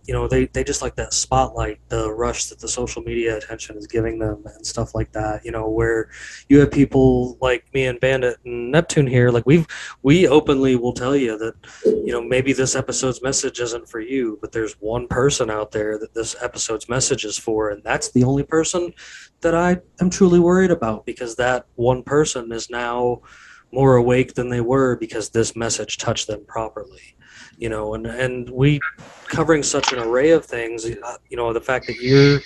they just like that spotlight, the rush that the social media attention is giving them and stuff like that, where you have people like me and Bandit and Neptune here, like we openly will tell you that, maybe this episode's message isn't for you, but there's one person out there that this episode's message is for, and that's the only person that I am truly worried about, because that one person is now more awake than they were because this message touched them properly. And we covering such an array of things, the fact that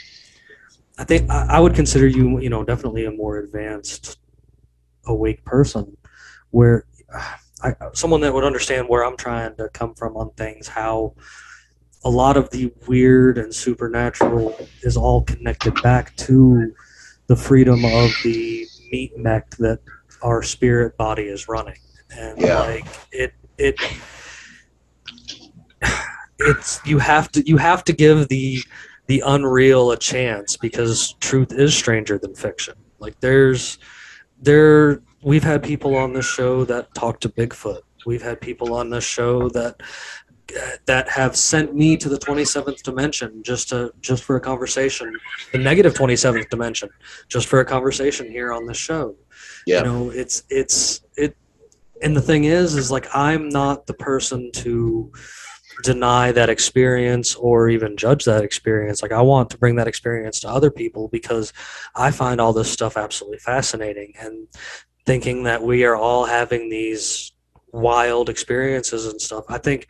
I think I would consider you, definitely a more advanced, awake person, where someone that would understand where I'm trying to come from on things, how a lot of the weird and supernatural is all connected back to the freedom of the meat mech that our spirit body is running. And like it's you have to give the unreal a chance, because truth is stranger than fiction. Like we've had people on this show that talk to Bigfoot. We've had people on this show that have sent me to the 27th dimension just for a conversation, the negative 27th dimension, just for a conversation here on the show.
Yeah.
And the thing is like, I'm not the person to deny that experience or even judge that experience. Like, I want to bring that experience to other people, because I find all this stuff absolutely fascinating, and thinking that we are all having these wild experiences and stuff. I think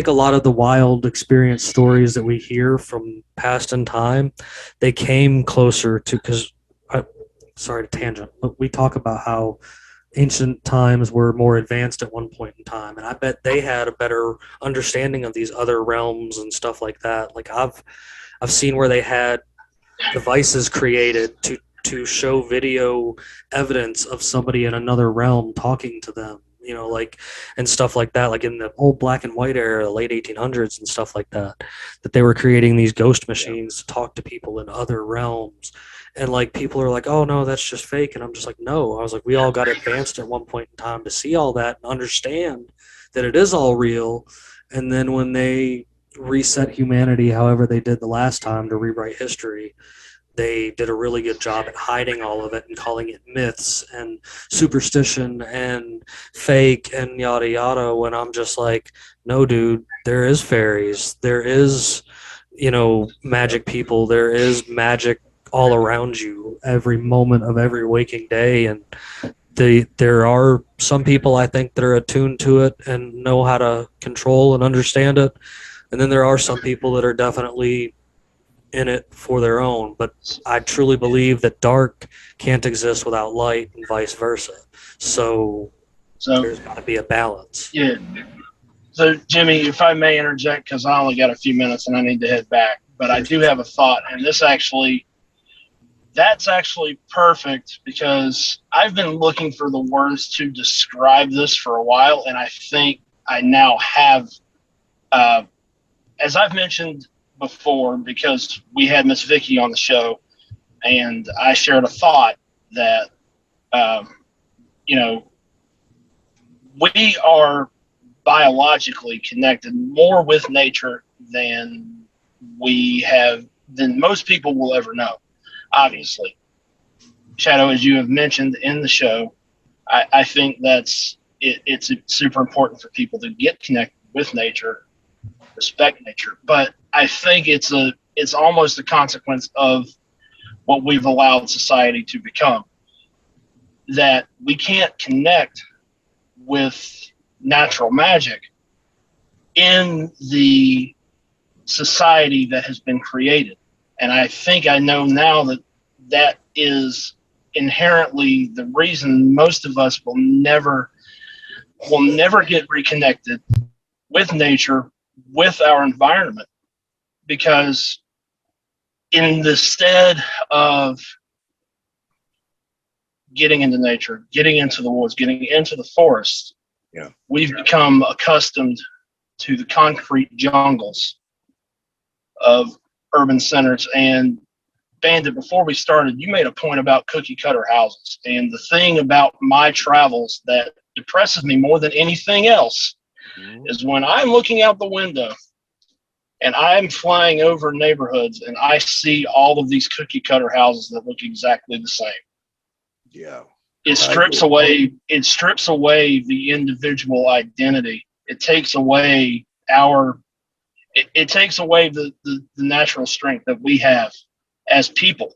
a lot of the wild experience stories that we hear from past in time, they came closer to, because sorry to tangent, but we talk about how ancient times were more advanced at one point in time, and I bet they had a better understanding of these other realms and stuff like that. Like, I've seen where they had devices created to show video evidence of somebody in another realm talking to them, like, and stuff like that, like in the old black and white era, the late 1800s and stuff like that they were creating these ghost machines to talk to people in other realms. And like, people are like, oh no, that's just fake. And I'm just like, no. I was like, we all got advanced at one point in time to see all that and understand that it is all real. And then when they reset humanity however they did the last time to rewrite history, they did a really good job at hiding all of it and calling it myths and superstition and fake and yada yada, when I'm just like, no dude, there is fairies, there is magic people, there is magic all around you every moment of every waking day. And there are some people, I think, that are attuned to it and know how to control and understand it, and then there are some people that are definitely in it for their own. But I truly believe that dark can't exist without light, and vice versa. So there's got to be a balance.
Yeah. So, Jimmy, if I may interject, because I only got a few minutes and I need to head back, but I do have a thought, and that's actually perfect, because I've been looking for the words to describe this for a while, and I think I now have. As I've mentioned before, because we had Miss Vicky on the show, and I shared a thought that, we are biologically connected more with nature than most people will ever know. Obviously, Shadow, as you have mentioned in the show, I think it's super important for people to get connected with nature, respect nature. But I think it's almost a consequence of what we've allowed society to become, that we can't connect with natural magic in the society that has been created. And I think I know now that is inherently the reason most of us will never get reconnected with nature, with our environment, because in the stead of getting into nature, getting into the woods, getting into the forest, we've become accustomed to the concrete jungles of urban centers. And Bandit, before we started, you made a point about cookie cutter houses. And the thing about my travels that depresses me more than anything else is when I'm looking out the window And I'm flying over neighborhoods and I see all of these cookie cutter houses that look exactly the same.
Yeah.
It strips away the individual identity. It takes away it takes away the natural strength that we have as people.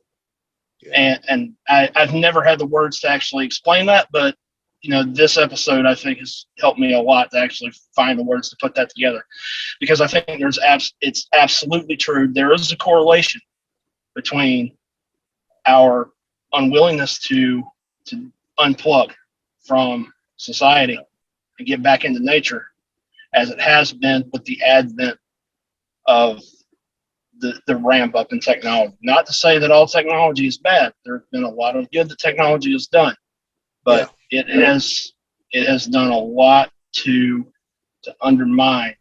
Yeah. And I've never had the words to actually explain that, but this episode I think has helped me a lot to actually find the words to put that together, because I think it's absolutely true. There is a correlation between our unwillingness to unplug from society and get back into nature, as it has been with the advent of the ramp up in technology. Not to say that all technology is bad. There's been a lot of good that technology has done, but it has done a lot to undermine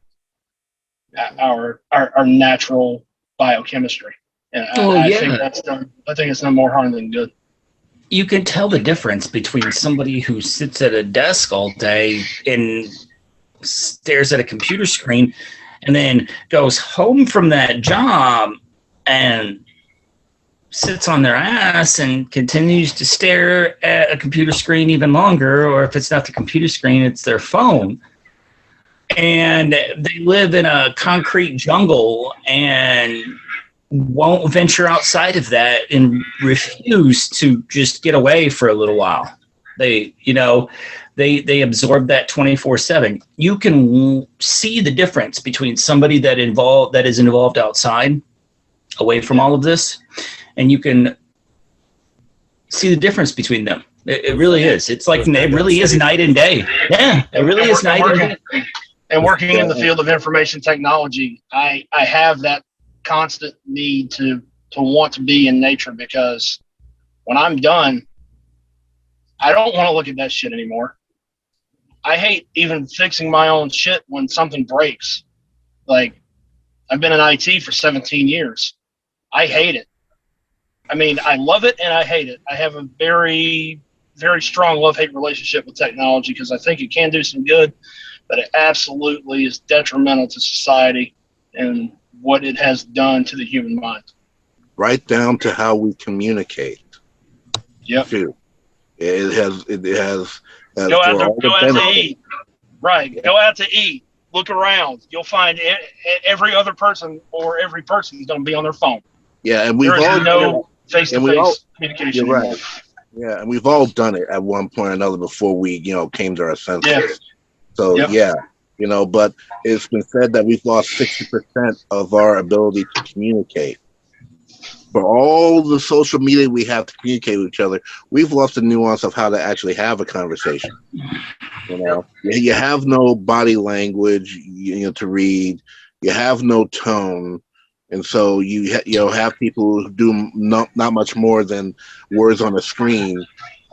our natural biochemistry. And I think it's done more harm than good.
You can tell the difference between somebody who sits at a desk all day and stares at a computer screen and then goes home from that job and sits on their ass and continues to stare at a computer screen even longer, or if it's not the computer screen, it's their phone. And they live in a concrete jungle and won't venture outside of that and refuse to just get away for a little while. They absorb that 24/7. You can see the difference between somebody that is involved outside, away from all of this, and you can see the difference between them. It really is. It's like it really is night and day. Yeah, it really is night and day.
And working in the field of information technology, I have that constant need to want to be in nature, because when I'm done, I don't want to look at that shit anymore. I hate even fixing my own shit when something breaks. Like, I've been in IT for 17 years. I hate it. I mean, I love it and I hate it. I have a very, very strong love-hate relationship with technology, because I think it can do some good, but it absolutely is detrimental to society and what it has done to the human mind.
Right down to how we communicate.
Yep.
Too. It has
go out to eat. Right. Yeah. Go out to eat. Look around. You'll find every other person or every person is going to be on their phone.
Yeah, and we've all
no face-to-face communication.
You're right. Yeah, and we've all done it at one point or another before we, came to our senses. Yeah. So but it's been said that we've lost 60% of our ability to communicate. For all the social media we have to communicate with each other, we've lost the nuance of how to actually have a conversation. You have no body language, to read. You have no tone, and so you have people who do not much more than words on a screen,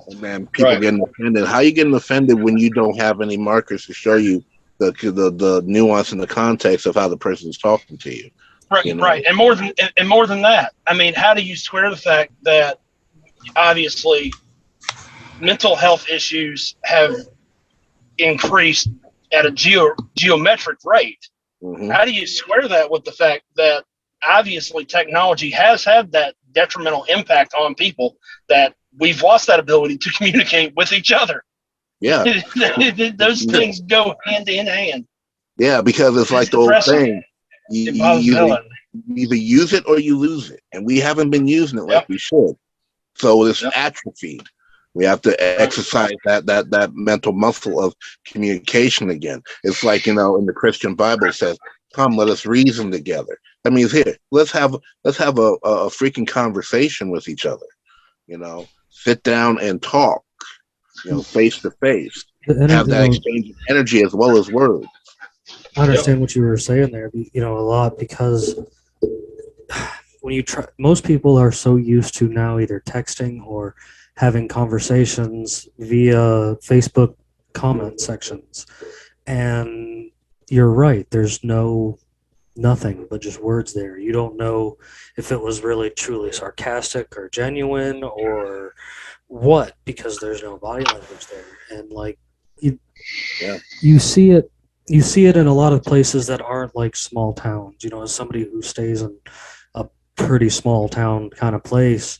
and then people getting offended. How are you getting offended when you don't have any markers to show you the nuance and the context of how the person is talking to you?
Right. And more than that, I mean, how do you square the fact that obviously mental health issues have increased at a geometric rate? Mm-hmm. How do you square that with the fact that obviously technology has had that detrimental impact on people, that we've lost that ability to communicate with each other?
Yeah.
Those things go hand in hand.
Yeah, because it's like the old saying. You either use it or you lose it, and we haven't been using it like we should. So it's atrophied. We have to exercise that mental muscle of communication again. It's like in the Christian Bible it says, "Come, let us reason together." That means let's have a freaking conversation with each other. Sit down and talk. Face to face. Have that exchange of energy as well as words.
I understand what you were saying there, a lot, because when you try, most people are so used to now either texting or having conversations via Facebook comment sections. And you're right, there's nothing but just words there. You don't know if it was really truly sarcastic or genuine or what, because there's no body language there. And you see it you see it in a lot of places that aren't like small towns. You know, as somebody who stays in a pretty small town kind of place,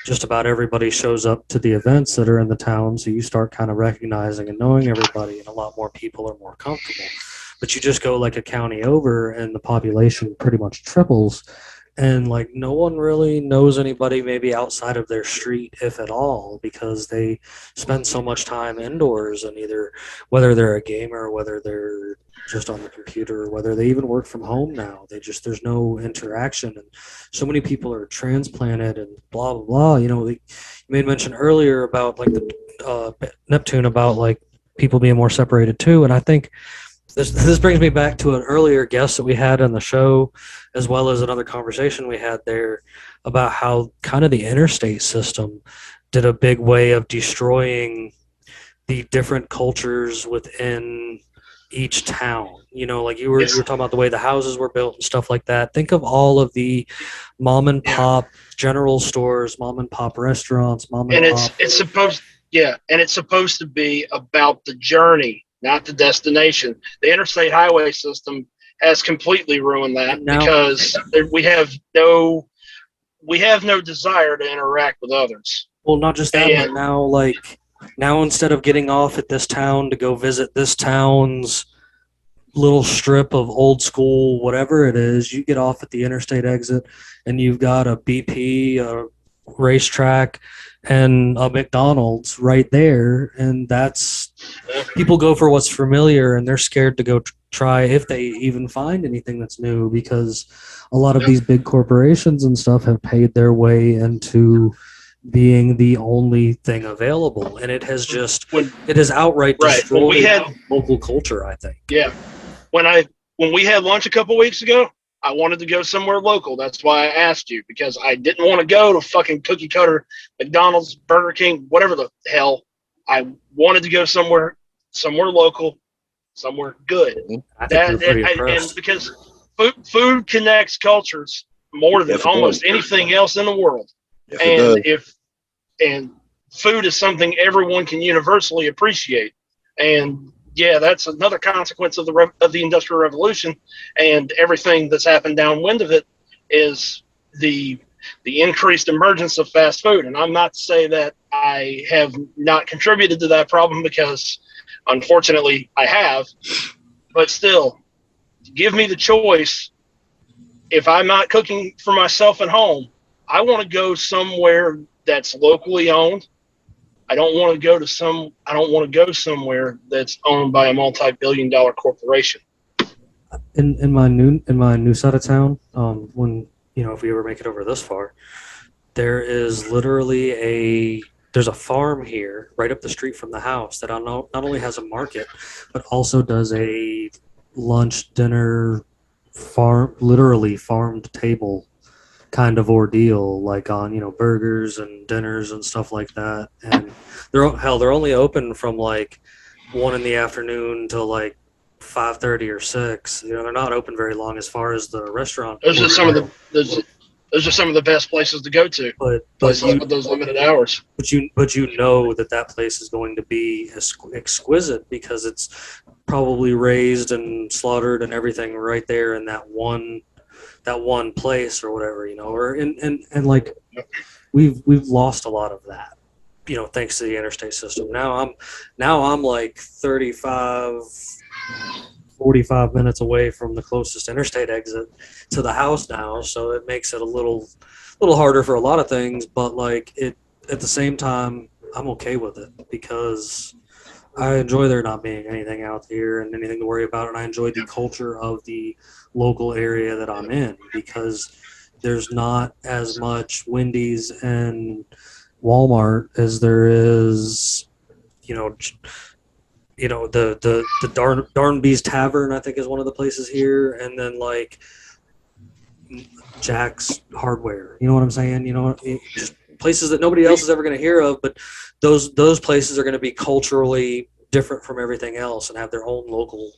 just about everybody shows up to the events that are in the town. So you start kind of recognizing and knowing everybody, and a lot more people are more comfortable. But you just go like a county over, and the population pretty much triples. And like no one really knows anybody maybe outside of their street, if at all, because they spend so much time indoors, and either whether they're a gamer, whether they're just on the computer, or whether they even work from home now, there's no interaction, and so many people are transplanted and blah blah blah. You know, you made mention earlier about like the Neptune, about like people being more separated too, and I think this brings me back to an earlier guest that we had on the show, as well as another conversation we had there about how kind of the interstate system did a big way of destroying the different cultures within each town. You know, like you were talking about the way the houses were built and stuff like that. Think of all of the mom and pop general stores, mom and pop restaurants, mom and pop.
It's supposed to be about the journey, not the destination. The interstate highway system has completely ruined that because we have no desire to interact with others.
Well, not just that, but now instead of getting off at this town to go visit this town's little strip of old school whatever it is, you get off at the interstate exit and you've got a BP, a racetrack, and a McDonald's right there, and that's people go for what's familiar, and they're scared to go try if they even find anything that's new, because a lot of these big corporations and stuff have paid their way into being the only thing available, and it has outright destroyed local culture, I think.
Yeah. When we had lunch a couple weeks ago, I wanted to go somewhere local. That's why I asked you, because I didn't want to go to fucking cookie cutter McDonald's, Burger King, whatever the hell. I wanted to go somewhere local, somewhere good.
I think you're pretty impressed.
And because food connects cultures more than almost anything else in the world.
Yes,
and food is something everyone can universally appreciate. And yeah, that's another consequence of the Industrial Revolution, and everything that's happened downwind of it is the increased emergence of fast food. And I'm not to say that I have not contributed to that problem, because unfortunately I have, but still, give me the choice. If I'm not cooking for myself at home, I want to go somewhere that's locally owned. I don't want to go somewhere that's owned by a multi-billion-dollar corporation.
In my new side of town, when if we ever make it over this far, there is literally there's a farm here right up the street from the house that not only has a market, but also does a lunch, dinner, literally farmed table kind of ordeal, like on burgers and dinners and stuff like that. And they're only open from like 1 p.m. till like 5:30 or 6. They're not open very long as far as the restaurant.
Those are some of the best places to go to. But with those limited hours.
But you know that place is going to be exquisite, because it's probably raised and slaughtered and everything right there in that one place or whatever, or and like we've lost a lot of that, thanks to the interstate system. Now I'm like 45 minutes away from the closest interstate exit to the house now, so it makes it a little harder for a lot of things, but like at the same time I'm okay with it, because I enjoy there not being anything out here and anything to worry about, and I enjoy the culture of the local area that I'm in, because there's not as much Wendy's and Walmart as there is, the Darnby's Tavern, I think, is one of the places here, and then like Jack's Hardware. You know what I'm saying? Just places that nobody else is ever going to hear of, but those places are going to be culturally different from everything else and have their own local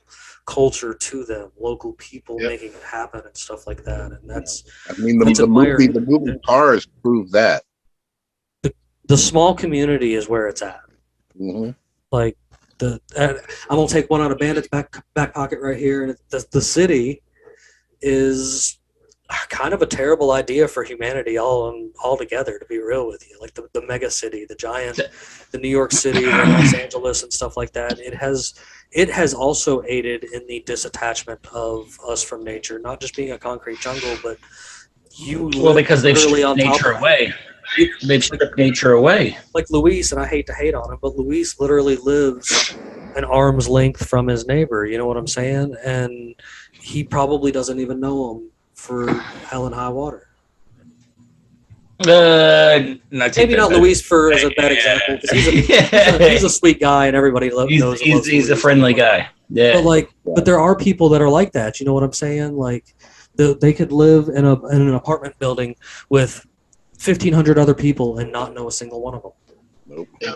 culture to them, local people making it happen and stuff like that. And
the movie Cars proved that.
The small community is where it's at.
Mm-hmm.
Like I'm gonna take one out of Bandit's back pocket right here, and the city is kind of a terrible idea for humanity all together, to be real with you. Like the mega city, the New York City, the Los Angeles and stuff like that. It has also aided in the disattachment of us from nature, not just being a concrete jungle, but
because they've stripped nature away. They've stripped nature away.
Like Luis, and I hate to hate on him, but Luis literally lives an arm's length from his neighbor. You know what I'm saying? And he probably doesn't even know him for hell and high water. Maybe not Luis as a bad example. He's a sweet guy, and everybody knows.
He's a friendly guy. Yeah.
But there are people that are like that. You know what I'm saying? Like they could live in an apartment building with 1,500 other people and not know a single one of them.
Nope.
Yeah.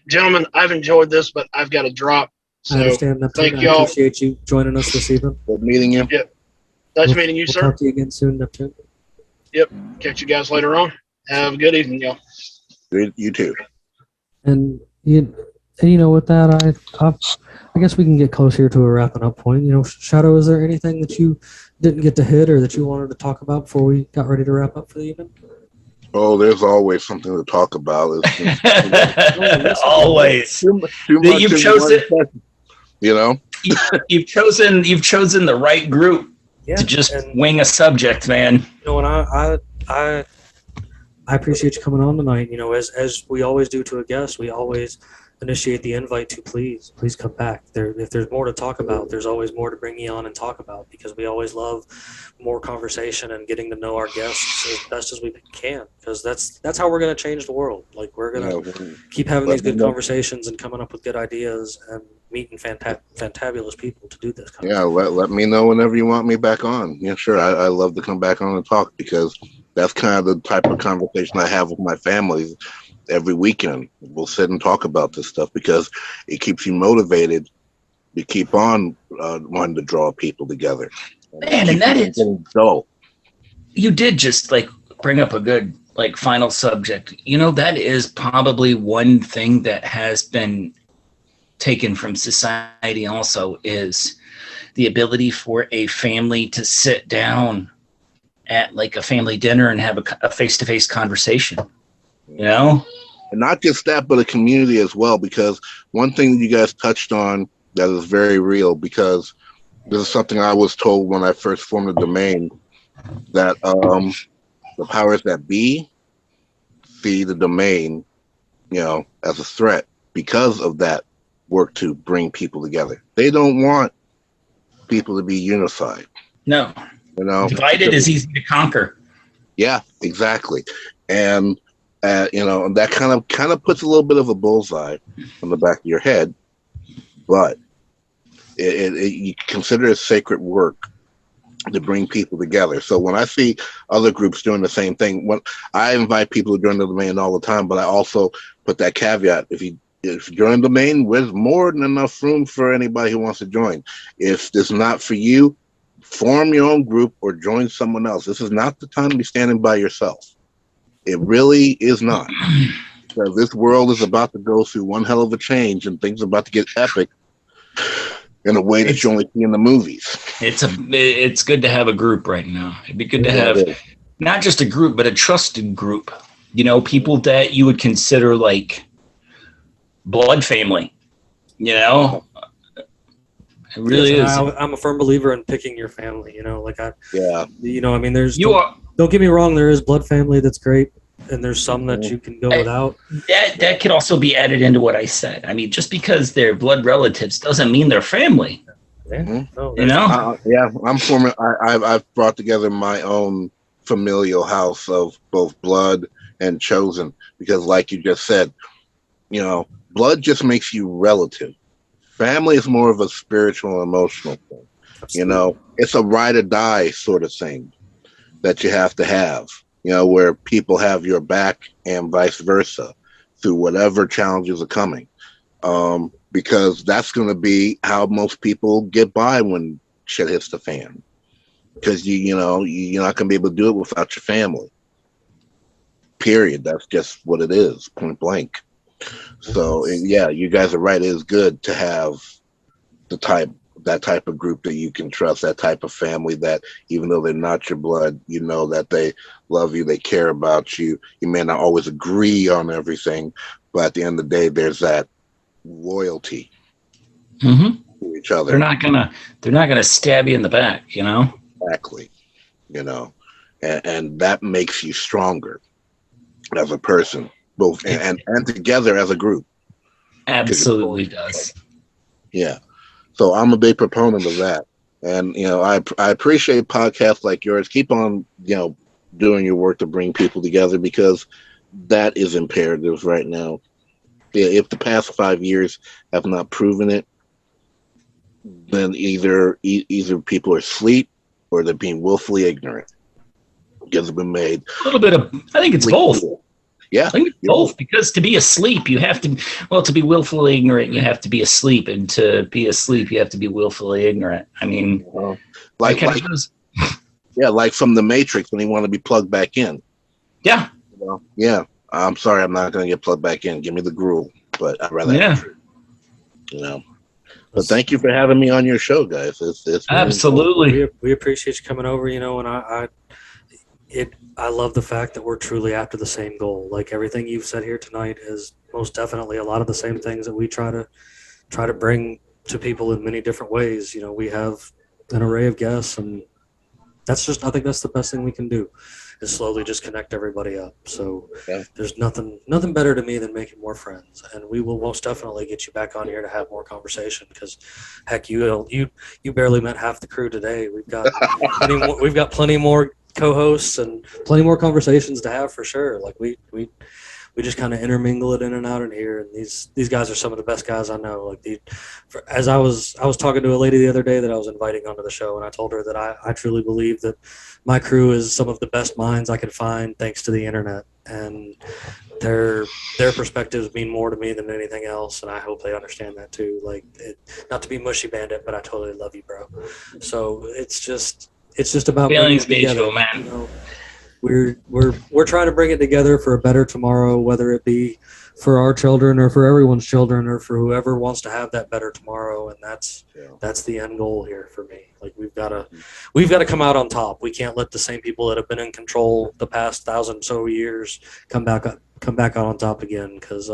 Gentlemen, I've enjoyed this, but I've got to drop. So
I understand, Neptune.
thank y'all.
I appreciate you joining us this evening.
Good meeting you.
Yep. Nice meeting you,
we'll
sir.
Talk to you again soon, Neptune.
Yep. Catch you guys later on. Have a good evening, y'all.
You too.
And you know, with that, I guess we can get close here to a wrapping up point. You know, Shadow, is there anything that you didn't get to hit or that you wanted to talk about before we got ready to wrap up for the evening?
Oh, there's always something to talk about.
Always.
Too much
You've chosen.
You know,
you've chosen the right group to just wing a subject, man.
You know, and I appreciate you coming on tonight. You know, as we always do to a guest, we always initiate the invite to please come back. If there's more to talk about, there's always more to bring you on and talk about, because we always love more conversation and getting to know our guests as best as we can, because that's how we're going to change the world. Like, we're going to keep having these good conversations and coming up with good ideas and meeting fantabulous people to do this kind of stuff.
Let me know whenever you want me back on. Yeah, sure. I love to come back on and talk, because that's kind of the type of conversation I have with my family. Every weekend we'll sit and talk about this stuff, because it keeps you motivated to keep on wanting to draw people together.
Man, and that is
dull.
You did just bring up a good final subject. You know, that is probably one thing that has been taken from society also, is the ability for a family to sit down at a family dinner and have a face-to-face conversation. You know,
and not just that, but a community as well. Because one thing that you guys touched on that is very real, because this is something I was told when I first formed the domain, that the powers that be see the domain, you know, as a threat because of that work to bring people together. They don't want people to be unified.
No,
you know,
divided is easy to conquer.
Yeah, exactly. And you know, that kind of puts a little bit of a bullseye on the back of your head, but you consider it sacred work to bring people together. So when I see other groups doing the same thing, when I invite people to join the domain all the time, but I also put that caveat: if you join the domain, there's more than enough room for anybody who wants to join. If it's not for you, form your own group or join someone else. This is not the time to be standing by yourself. It really is not. Because this world is about to go through one hell of a change, and things are about to get epic in a way that you only see in the movies.
It's good to have a group right now. It'd be good to have not just a group, but a trusted group. You know, people that you would consider like blood family. You know, it really is.
I'm a firm believer in picking your family. You know, you know, I mean, don't get me wrong, there is blood family that's great, and there's some that you can go without.
That could also be added into what I said. I mean, just because they're blood relatives doesn't mean they're family.
Yeah. No,
you know?
I'm forming. I've brought together my own familial house of both blood and chosen, because, like you just said, you know, blood just makes you relative. Family is more of a spiritual, emotional thing. Absolutely. You know, it's a ride or die sort of thing that you have to have, you know, where people have your back and vice versa through whatever challenges are coming. Because that's going to be how most people get by when shit hits the fan. Because you're not going to be able to do it without your family. Period. That's just what it is, point blank. So yeah, you guys are right. It is good to have that type of group that you can trust, that type of family that even though they're not your blood, you know that they love you, they care about you. You may not always agree on everything, but at the end of the day, there's that loyalty
Mm-hmm.
to each
They're
other.
not gonna stab you in the back, you know.
Exactly. You know, and that makes you stronger as a person, both and together as a group.
Absolutely does.
Yeah. So I'm a big proponent of that. And, I appreciate podcasts like yours. Keep on, doing your work to bring people together because that is imperative right now. Yeah, if the past 5 years have not proven it, then either people are asleep or they're being willfully ignorant because it's been made.
A little bit of, I think it's both.
Yeah.
I think it's both, because to be asleep, you have to, to be willfully ignorant, you have to be asleep. And to be asleep, you have to be willfully ignorant. I mean,
like from the Matrix when they want to be plugged back in.
Yeah.
Yeah. I'm sorry, I'm not going to get plugged back in. Give me the gruel, but I'd rather have the truth, But thank you for having me on your show, guys. It's
absolutely.
We appreciate you coming over, and I love the fact that we're truly after the same goal. Like everything you've said here tonight is most definitely a lot of the same things that we try to bring to people in many different ways. We have an array of guests, and I think that's the best thing we can do, is slowly just connect everybody up. So there's nothing better to me than making more friends, and we will most definitely get you back on here to have more conversation, because heck, you barely met half the crew today. We've got plenty more co-hosts and plenty more conversations to have for sure. Like we just kind of intermingle it in and out in here, and these guys are some of the best guys I know. As I was talking to a lady the other day that I was inviting onto the show, and I told her that I truly believe that my crew is some of the best minds I could find thanks to the internet, and their perspectives mean more to me than anything else, and I hope they understand that too. Not to be mushy bandit, but I totally love you, bro. So it's just about
feelings
bringing it together,
man.
We're trying to bring it together for a better tomorrow, whether it be for our children or for everyone's children or for whoever wants to have that better tomorrow. And that's the end goal here for me. Like we've got to come out on top. We can't let the same people that have been in control the past 1,000 so years come back out on top again, because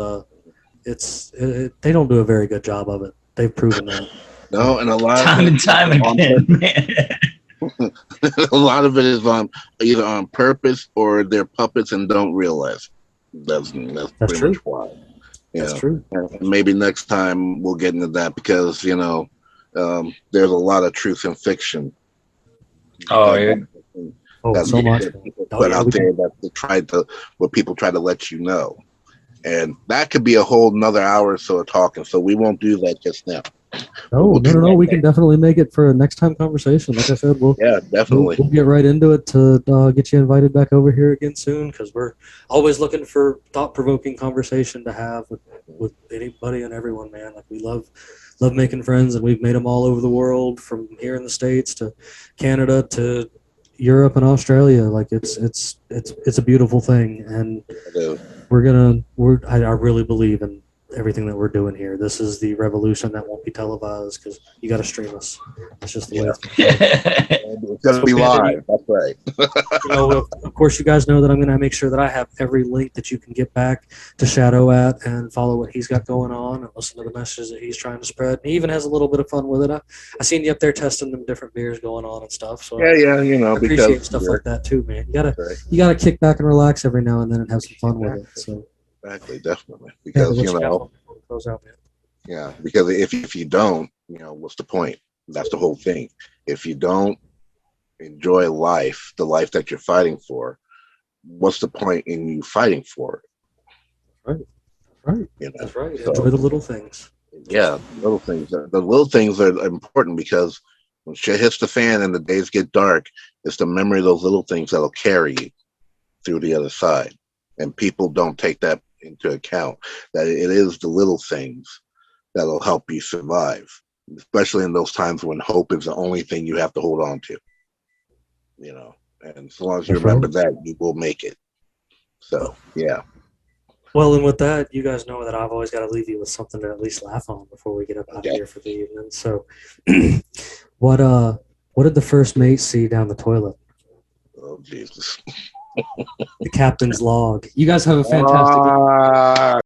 they don't do a very good job of it. They've proven that.
No, and a lot
time and time again.
A lot of it is either on purpose or they're puppets and don't realize. That's pretty
true.
much why.
That's true.
And maybe next time we'll get into that, because there's a lot of truth in fiction.
Oh, yeah.
That's
so much.
Put out there that what people try to let you know, and that could be a whole another hour or so of talking. So we won't do that just now.
No. We can definitely make it for a next time conversation. Like I said,
definitely.
We'll get right into it to get you invited back over here again soon, because we're always looking for thought-provoking conversation to have with anybody and everyone, man. Like we love making friends, and we've made them all over the world, from here in the States to Canada to Europe and Australia. Like it's a beautiful thing, and I really believe in everything that we're doing here. This is the revolution that won't be televised, because you got to stream us. That's just the way
it's going to be live. That's right.
Of course, you guys know that I'm going to make sure that I have every link that you can get back to Shadow at and follow what he's got going on and listen to the messages that he's trying to spread. And he even has a little bit of fun with it. I seen you up there testing them different beers going on and stuff. So
I
appreciate stuff like that too, man. You gotta kick back and relax every now and then and have some fun with it. So.
Exactly, definitely. Because because if you don't, what's the point? That's the whole thing. If you don't enjoy life, the life that you're fighting for, what's the point in you fighting for it?
Right. That's right. Enjoy the little things.
Yeah, little things. The little things are important, because when shit hits the fan and the days get dark, it's the memory of those little things that'll carry you through the other side. And people don't take that into account, that it is the little things that'll help you survive, especially in those times when hope is the only thing you have to hold on to. And as long as you remember that, you will make it. So, yeah.
Well, and with that, you guys know that I've always got to leave you with something to at least laugh on before we get up out of here for the evening. So, what did the first mate see down the toilet?
Oh, Jesus.
The captain's log. You guys have a fantastic evening.